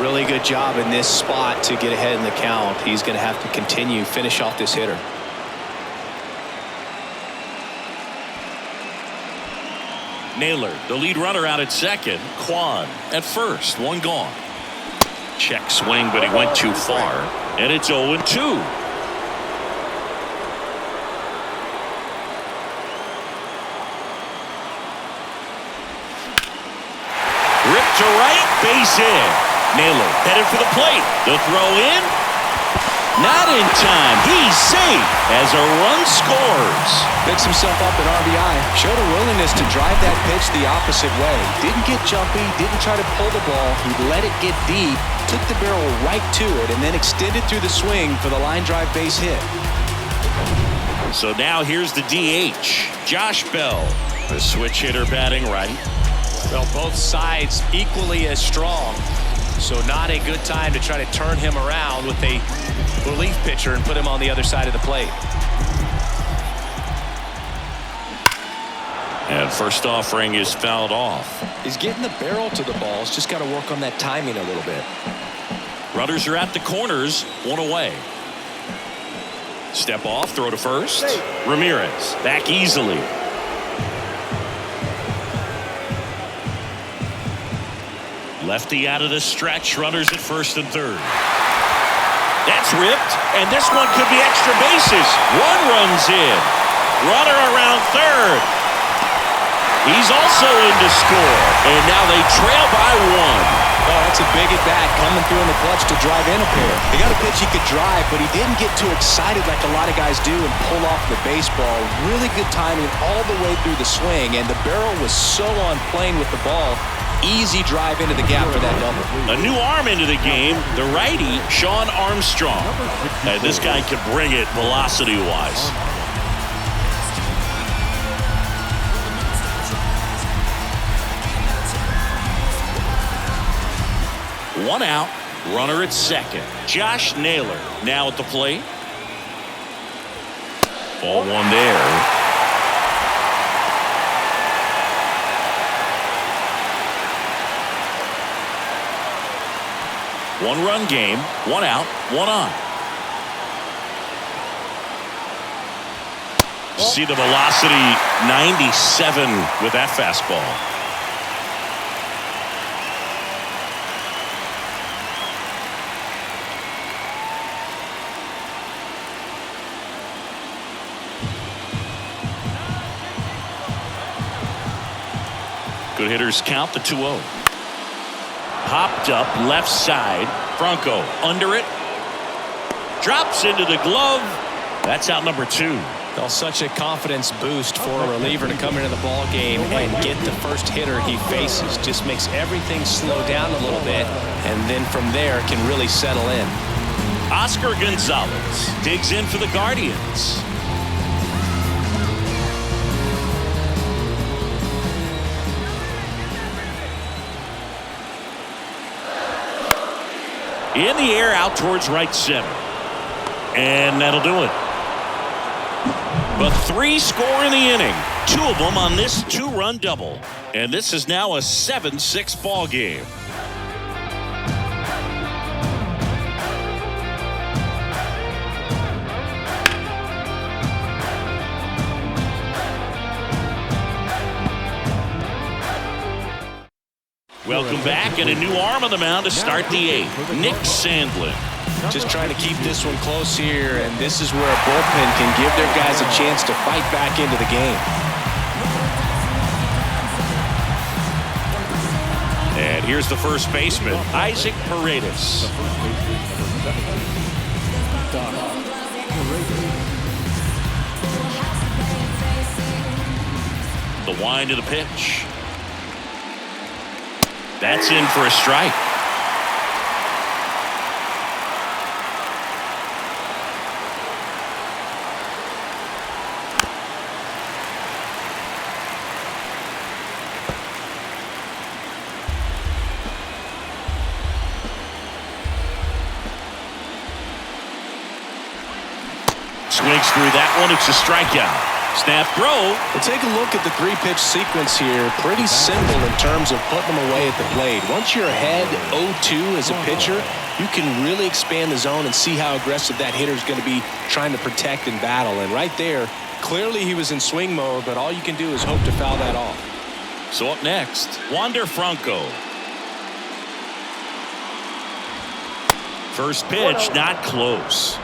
Really good job in this spot to get ahead in the count. He's going to have to continue, finish off this hitter. Naylor, the lead runner out at second. Kwan at first. One gone. Check swing, but he went too far. And it's 0-2. Ripped to right, base hit. Naylor headed for the plate. The throw in. Not in time. He's safe as a run scores. Picks himself up at RBI. Showed a willingness to drive that pitch the opposite way. Didn't get jumpy. Didn't try to pull the ball. He let it get deep. Took the barrel right to it and then extended through the swing for the line drive base hit. So now here's the DH. Josh Bell, the switch hitter batting right. Well, both sides equally as strong. So not a good time to try to turn him around with a relief pitcher and put him on the other side of the plate. And first offering is fouled off. He's getting the barrel to the ball. He's just got to work on that timing a little bit. Runners are at the corners, one away. Step off, throw to first. Ramirez back easily. Lefty out of the stretch, runners at first and third. That's ripped, and this one could be extra bases. One runs in. Runner around third. He's also in to score, and now they trail by one. Oh, that's a big at bat coming through in the clutch to drive in a pair. He got a pitch he could drive, but he didn't get too excited like a lot of guys do and pull off the baseball. Really good timing all the way through the swing, and the barrel was so on plane with the ball. Easy drive into the gap for that double. A new arm into the game, the righty, Sean Armstrong. And this guy can bring it velocity-wise. One out, runner at second. Josh Naylor now at the plate. Ball one there. One-run game, one out, one on. See the velocity, 97 with that fastball. Good hitters count the 2-0. Popped up left side. Franco under it. Drops into the glove. That's out number 2. Well, such a confidence boost for a reliever to come into the ball game and get the first hitter he faces. Just makes everything slow down a little bit, and then from there can really settle in. Oscar Gonzalez digs in for the Guardians. In the air out towards right center. And that'll do it. But 3 score in the inning. 2 of them on this 2-run double. And this is now a 7-6 ball game. Welcome back, and a new arm on the mound to start the 8th. Nick Sandlin. Just trying to keep this one close here, and this is where a bullpen can give their guys a chance to fight back into the game. And here's the first baseman, Isaac Paredes. The wind of the pitch. That's in for a strike. Swings through that one. It's a strikeout. Snap throw. Well, take a look at the 3-pitch sequence here. Pretty simple in terms of putting them away at the plate. Once you're ahead 0-2 as a pitcher, you can really expand the zone and see how aggressive that hitter is going to be trying to protect and battle. And right there, clearly he was in swing mode, but all you can do is hope to foul that off. So up next, Wander Franco. First pitch, not close.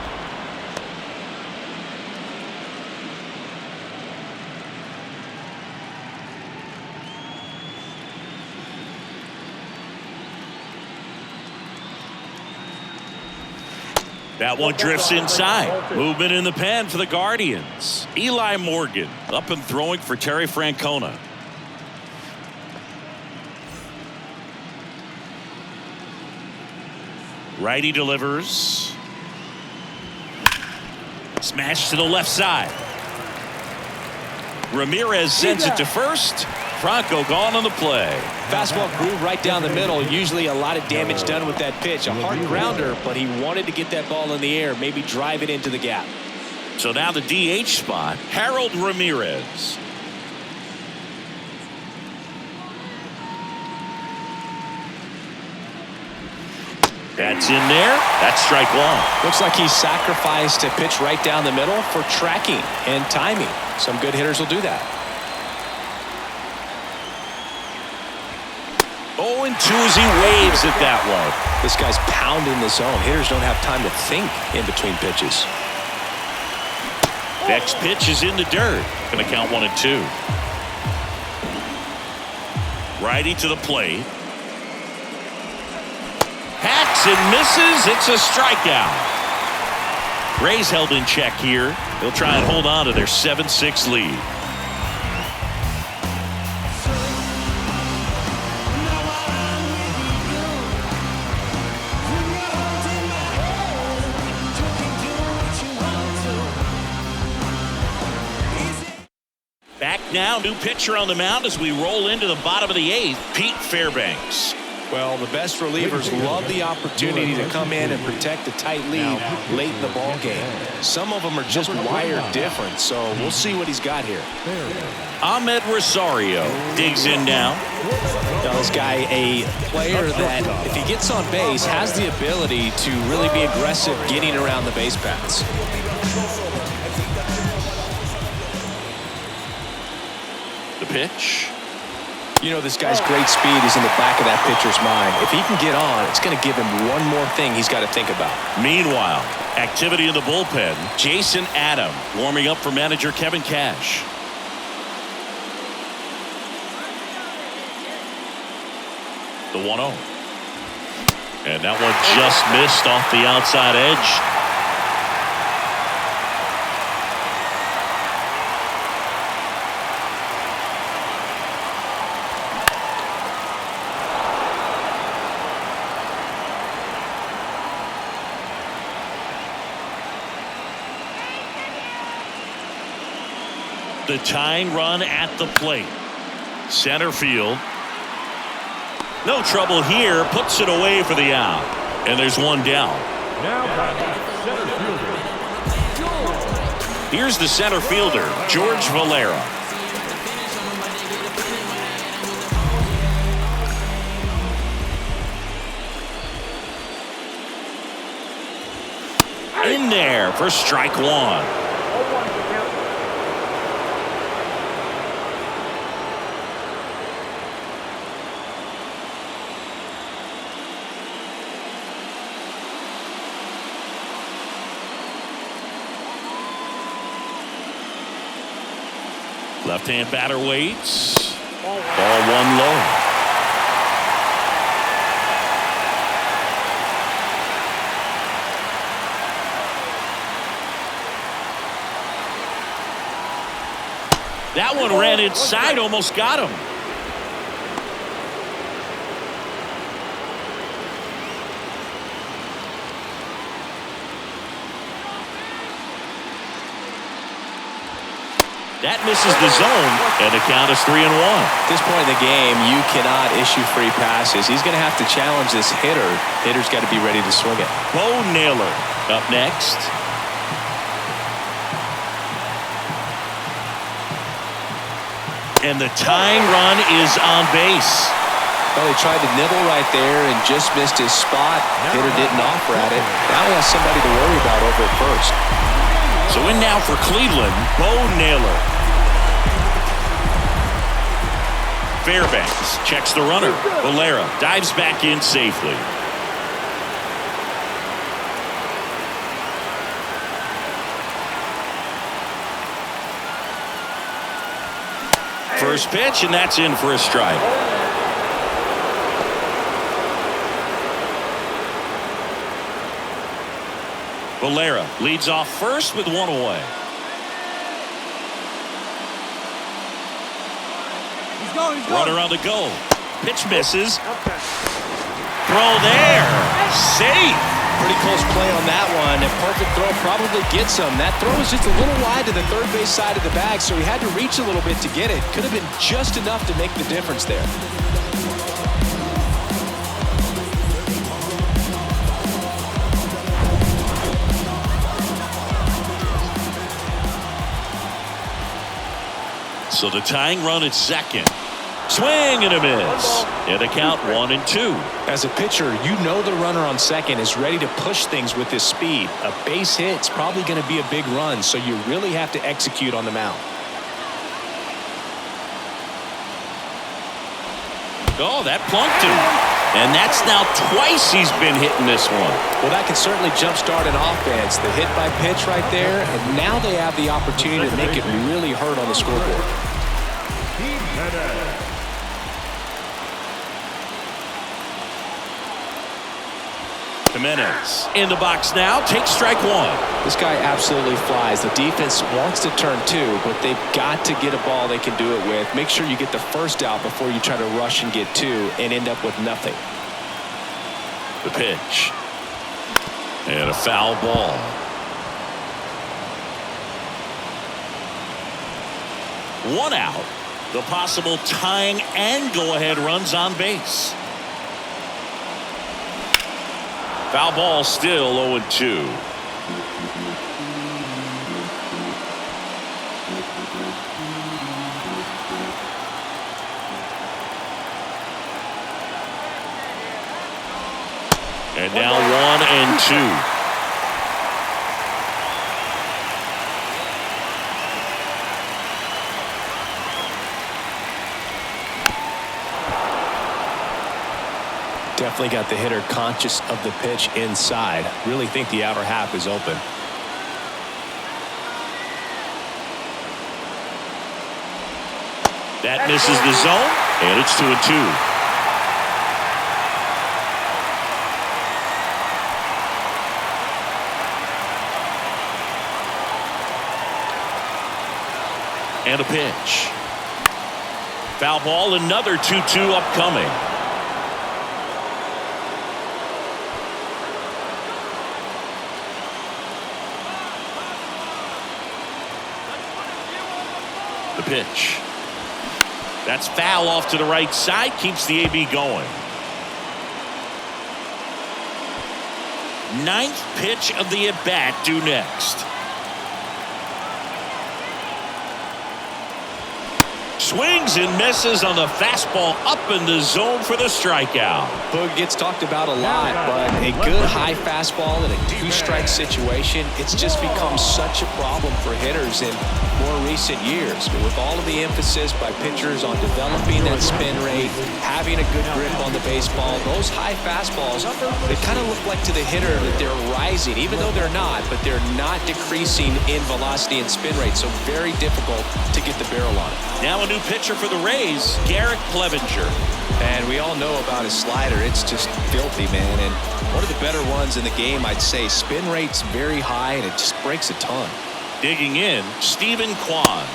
That one drifts inside. Movement in the pen for the Guardians. Eli Morgan up and throwing for Terry Francona. Righty delivers. Smash to the left side. Ramirez sends it to first. Franco gone on the play. Fastball groove right down the middle. Usually a lot of damage done with that pitch. A hard grounder, but he wanted to get that ball in the air, maybe drive it into the gap. So now the DH spot, Harold Ramirez. That's in there. That's strike one. Looks like he sacrificed a pitch right down the middle for tracking and timing. Some good hitters will do that. 0-2 as he waves at that one. This guy's pounding the zone. Hitters don't have time to think in between pitches. Next pitch is in the dirt. Going to count 1-2. Righty to the plate. Hacks and misses. It's a strikeout. Rays held in check here. They'll try and hold on to their 7-6 lead. Back now, new pitcher on the mound as we roll into the bottom of the 8th, Pete Fairbanks. Well, the best relievers love the opportunity to come in and protect a tight lead late in the ball game. Some of them are just wired different, so we'll see what he's got here. Ahmed Rosario digs in now. Now, this guy, a player that, if he gets on base, has the ability to really be aggressive getting around the base paths. The pitch. You know, this guy's great speed is in the back of that pitcher's mind. If he can get on, it's going to give him one more thing he's got to think about. Meanwhile, activity in the bullpen. Jason Adam warming up for manager Kevin Cash. The 1-0. And that one just missed off the outside edge. The tying run at the plate. Center field. No trouble here. Puts it away for the out. And there's one down. Now center fielder. Here's the center fielder, George Valera. In there for strike one. Left-hand batter waits. Ball one low. That one ran inside, almost got him. That misses the zone, and the count is 3-1. At this point in the game, you cannot issue free passes. He's going to have to challenge this hitter. Hitter's got to be ready to swing it. Bo Naylor up next. And the tying run is on base. Well, he tried to nibble right there and just missed his spot. Hitter didn't offer at it. Now he has somebody to worry about over at first. So in now for Cleveland, Bo Naylor. Fairbanks checks the runner. Valera dives back in safely. First pitch, and that's in for a strike. Valera leads off first with one away. He's going. Runner on the go. Pitch misses. Throw there. Safe. Pretty close play on that one. A perfect throw probably gets him. That throw was just a little wide to the third base side of the bag, so he had to reach a little bit to get it. Could have been just enough to make the difference there. So the tying run at second. Swing and a miss. And the count 1-2. As a pitcher, you know the runner on second is ready to push things with his speed. A base hit's probably going to be a big run, so you really have to execute on the mound. Oh, that plunked him. And that's now twice he's been hitting this one. Well, that can certainly jumpstart an offense. The hit by pitch right there, and now they have the opportunity to make it really hurt on the scoreboard. Jimenez in the box now, takes strike one. This guy absolutely flies. The defense wants to turn two, but they've got to get a ball they can do it with. Make sure you get the first out before you try to rush and get two and end up with nothing. The pitch. And a foul ball. One out. The possible tying and go-ahead runs on base. Foul ball, still 0-2. And now 1-2. Definitely got the hitter conscious of the pitch inside. Really think the outer half is open. That misses the zone, and it's 2-2. And a pitch. Foul ball, another 2-2 upcoming. The pitch. That's foul off to the right side, keeps the AB going. Ninth pitch of the at-bat due next. Swings and misses on the fastball up in the zone for the strikeout. Boog gets talked about a lot, but a good high fastball in a two-strike situation, it's just become such a problem for hitters in more recent years. But with all of the emphasis by pitchers on developing that spin rate, having a good grip on the baseball, those high fastballs, they kind of look like to the hitter that they're rising, even though they're not, but they're not decreasing in velocity and spin rate, so very difficult to get the barrel on it. Now a new pitcher for the Rays, Garrett Clevenger. And we all know about his slider. It's just filthy, man. And one of the better ones in the game, I'd say. Spin rate's very high, and it just breaks a ton. Digging in, Stephen Kwan.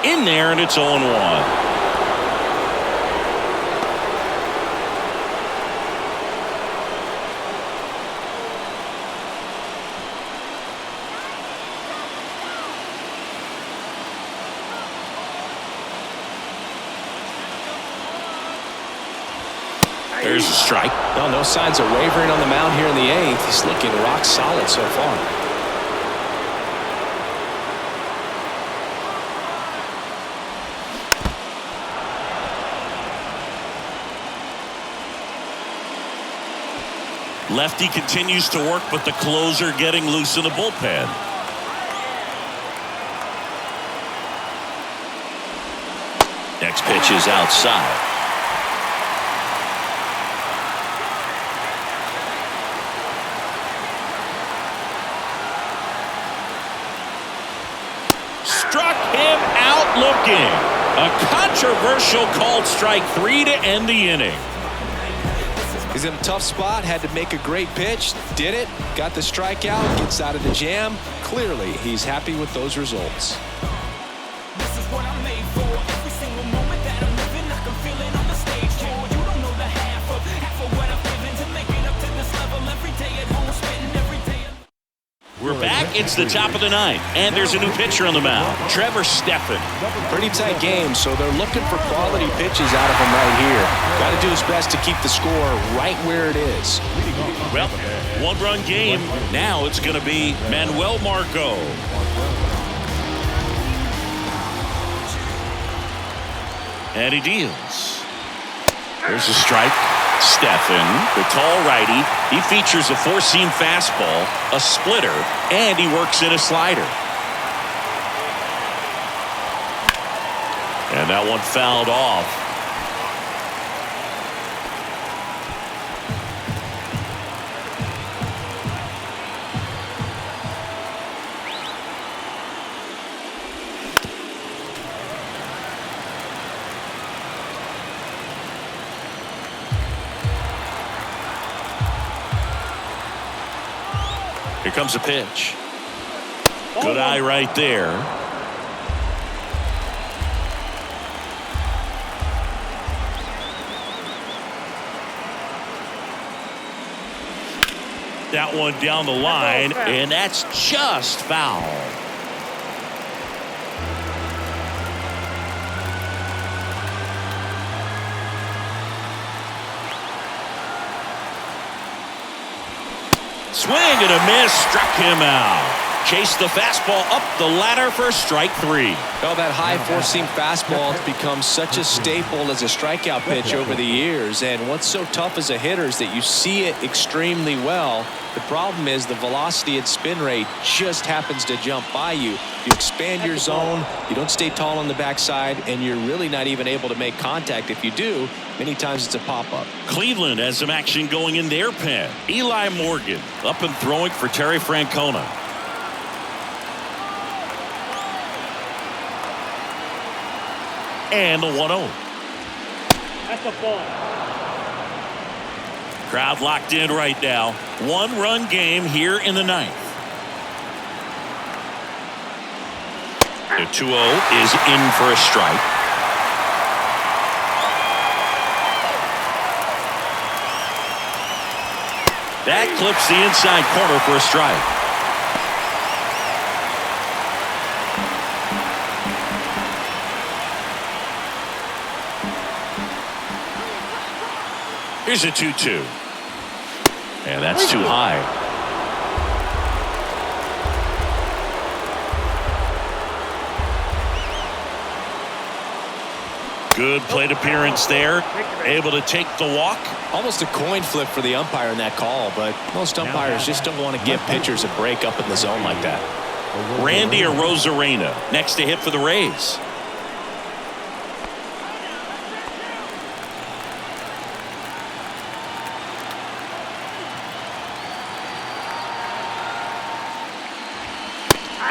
In there, and it's 0-1. There's a strike. Well, no signs of wavering on the mound here in the eighth. He's looking rock solid so far. Lefty continues to work, but the closer getting loose in the bullpen. Next pitch is outside. Struck him out looking. A controversial called strike 3 to end the inning. He's in a tough spot, had to make a great pitch, did it, got the strikeout, gets out of the jam. Clearly, he's happy with those results. This is what I'm made for. Every single moment that I'm living, I can feel it on the stage. You don't know the half of what I've given to make it up to this level. Every day at home, spending every day. We're back. It's the top of the ninth, and there's a new pitcher on the mound, Trevor Steffen. Pretty tight game, so they're looking for quality pitches out of him right here. Got to do his best to keep the score right where it is. Well, one-run game. Now it's going to be Manuel Margot. And he deals. There's a strike. Steffen, the tall righty, he features a four-seam fastball, a splitter, and he works in a slider. And that one fouled off. Here comes a pitch. Good eye right there. That one down the line, and that's just foul. Swing and a miss, struck him out. Chased the fastball up the ladder for strike 3. Well, that high four-seam fastball has become such a staple as a strikeout pitch over the years. And what's so tough as a hitter is that you see it extremely well. The problem is the velocity and spin rate just happens to jump by you. You expand your zone, you don't stay tall on the backside, and you're really not even able to make contact. If you do, many times it's a pop-up. Cleveland has some action going in their pen. Eli Morgan up and throwing for Terry Francona. And the 1-0. That's a ball. Crowd locked in right now. One-run game here in the ninth. The 2-0 is in for a strike. That clips the inside corner for a strike. Here's a 2-2. And that's too high. Good plate appearance there. Able to take the walk. Almost a coin flip for the umpire in that call, but most umpires just don't want to give pitchers a break up in the zone like that. Randy Arozarena next to hit for the Rays.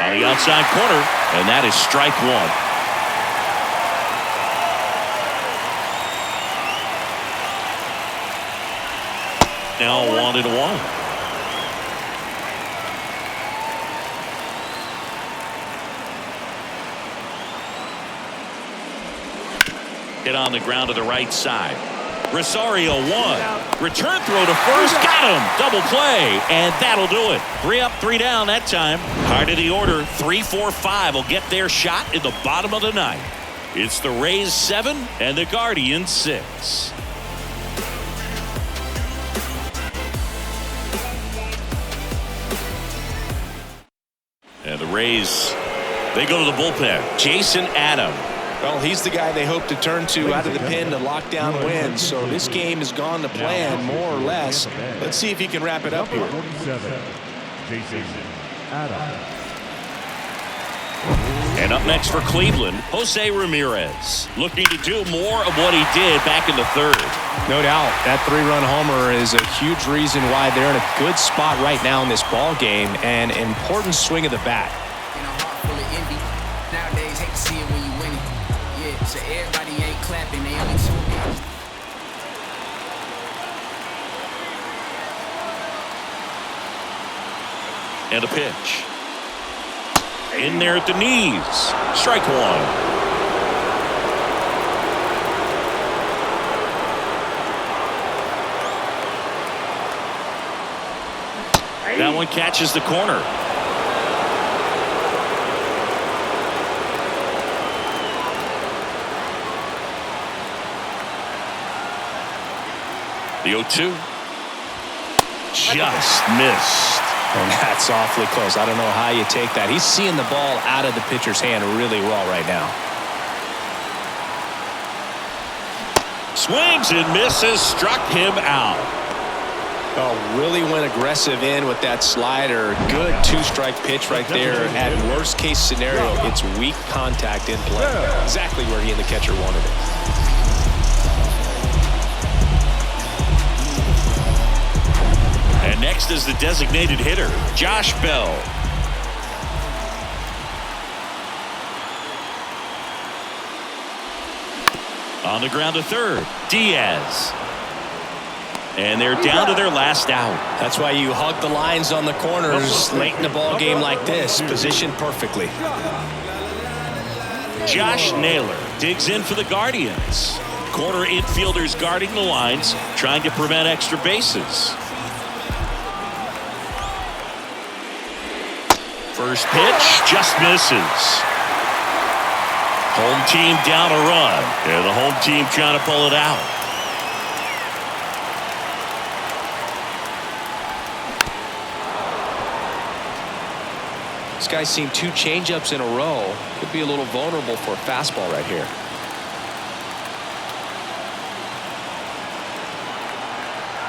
On the outside corner, and that is strike one. Now 1-1. Hit on the ground to the right side. Rosario one. Return throw to first. Got him. Double play. And that'll do it. 3 up, 3 down that time. Heart of the order. 3, 4, 5 will get their shot in the bottom of the ninth. It's the Rays 7 and the Guardians 6. And the Rays, they go to the bullpen. Jason Adam. Well, he's the guy they hope to turn to out of the pen to lock down wins. So this game has gone to plan, more or less. Let's see if he can wrap it up here. Jason Adam. And up next for Cleveland, Jose Ramirez. Looking to do more of what he did back in the third. No doubt. That 3-run homer is a huge reason why they're in a good spot right now in this ball game, and an important swing of the bat. In a heart full of envy. Nowadays, hate to see it when you win it. Yeah, so everybody ain't clapping, they only tuning. And a pitch. In there at the knees. Strike one. That one catches the corner. The 0-2. Just missed. And that's awfully close. I don't know how you take that. He's seeing the ball out of the pitcher's hand really well right now. Swings and misses. Struck him out. Oh, really went aggressive in with that slider. Good 2-strike pitch right there. At worst case scenario, it's weak contact in play. Exactly where he and the catcher wanted it. And next is the designated hitter, Josh Bell. On the ground to third, Diaz. And they're down to their last out. That's why you hug the lines on the corners late in the ball game like this. Positioned perfectly. Josh Naylor digs in for the Guardians. Corner infielders guarding the lines, trying to prevent extra bases. First pitch just misses. Home team down a run, and the home team trying to pull it out. This guy's seen 2 changeups in a row. Could be a little vulnerable for a fastball right here.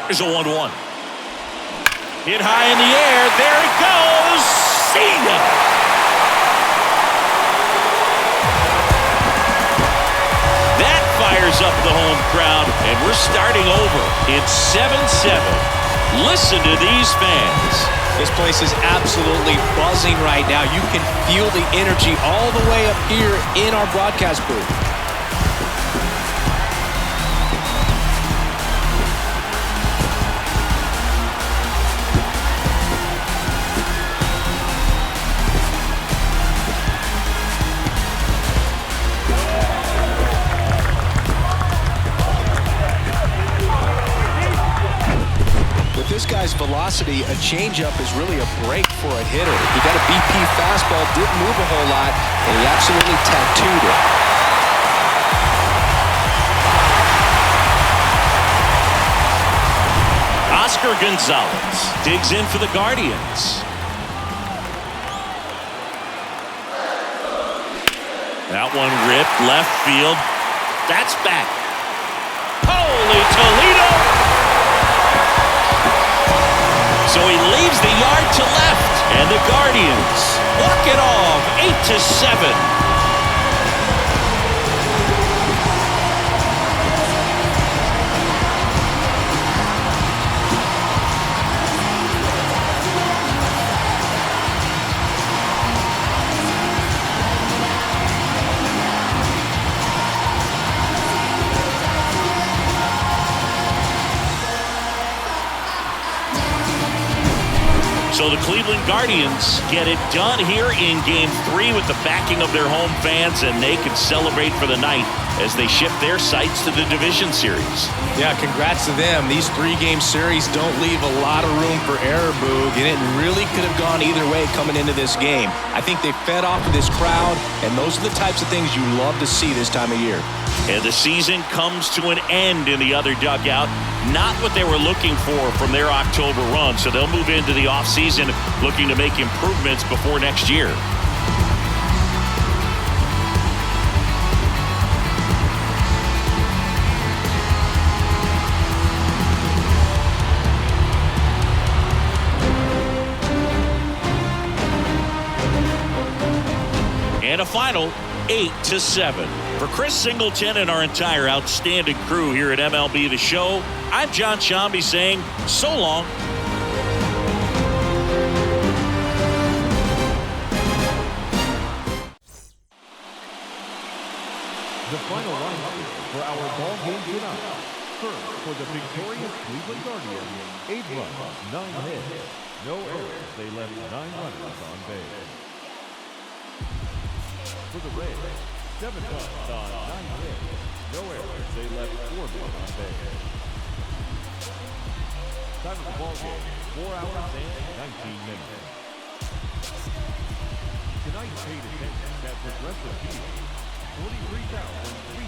Here's a 1-1. Hit high in the air. There it goes. See ya. That fires up the home crowd, and we're starting over. It's 7-7. Listen to these fans. This place is absolutely buzzing right now. You can feel the energy all the way up here in our broadcast booth. This guy's velocity, a changeup is really a break for a hitter. He got a BP fastball, didn't move a whole lot, and he absolutely tattooed it. Oscar Gonzalez digs in for the Guardians. That one ripped left field. That's back. Holy Toledo! So he leaves the yard to left, and the Guardians walk it off 8-7. So the Cleveland Guardians get it done here in Game 3 with the backing of their home fans, and they can celebrate for the night as they shift their sights to the division series. Yeah, congrats to them. These 3-game series don't leave a lot of room for error, Boog, and it really could have gone either way coming into this game. I think they fed off of this crowd, and those are the types of things you love to see this time of year. And the season comes to an end in the other dugout. Not what they were looking for from their October run, so they'll move into the offseason looking to make improvements before next year. And a final 8-7. For Chris Singleton and our entire outstanding crew here at MLB The Show, I'm John Shambi saying so long. The final lineup for our ball game tonight. First, for the victorious Cleveland Guardians, 8 runs, 9 hits, no errors. They left 9 runners on base. For the Rays, 7 runs on 9 hits, no errors. They left 4 men on base. Time of the ball game, 4 hours and 19 minutes. Tonight paid attention at Progressive Field, 43,300.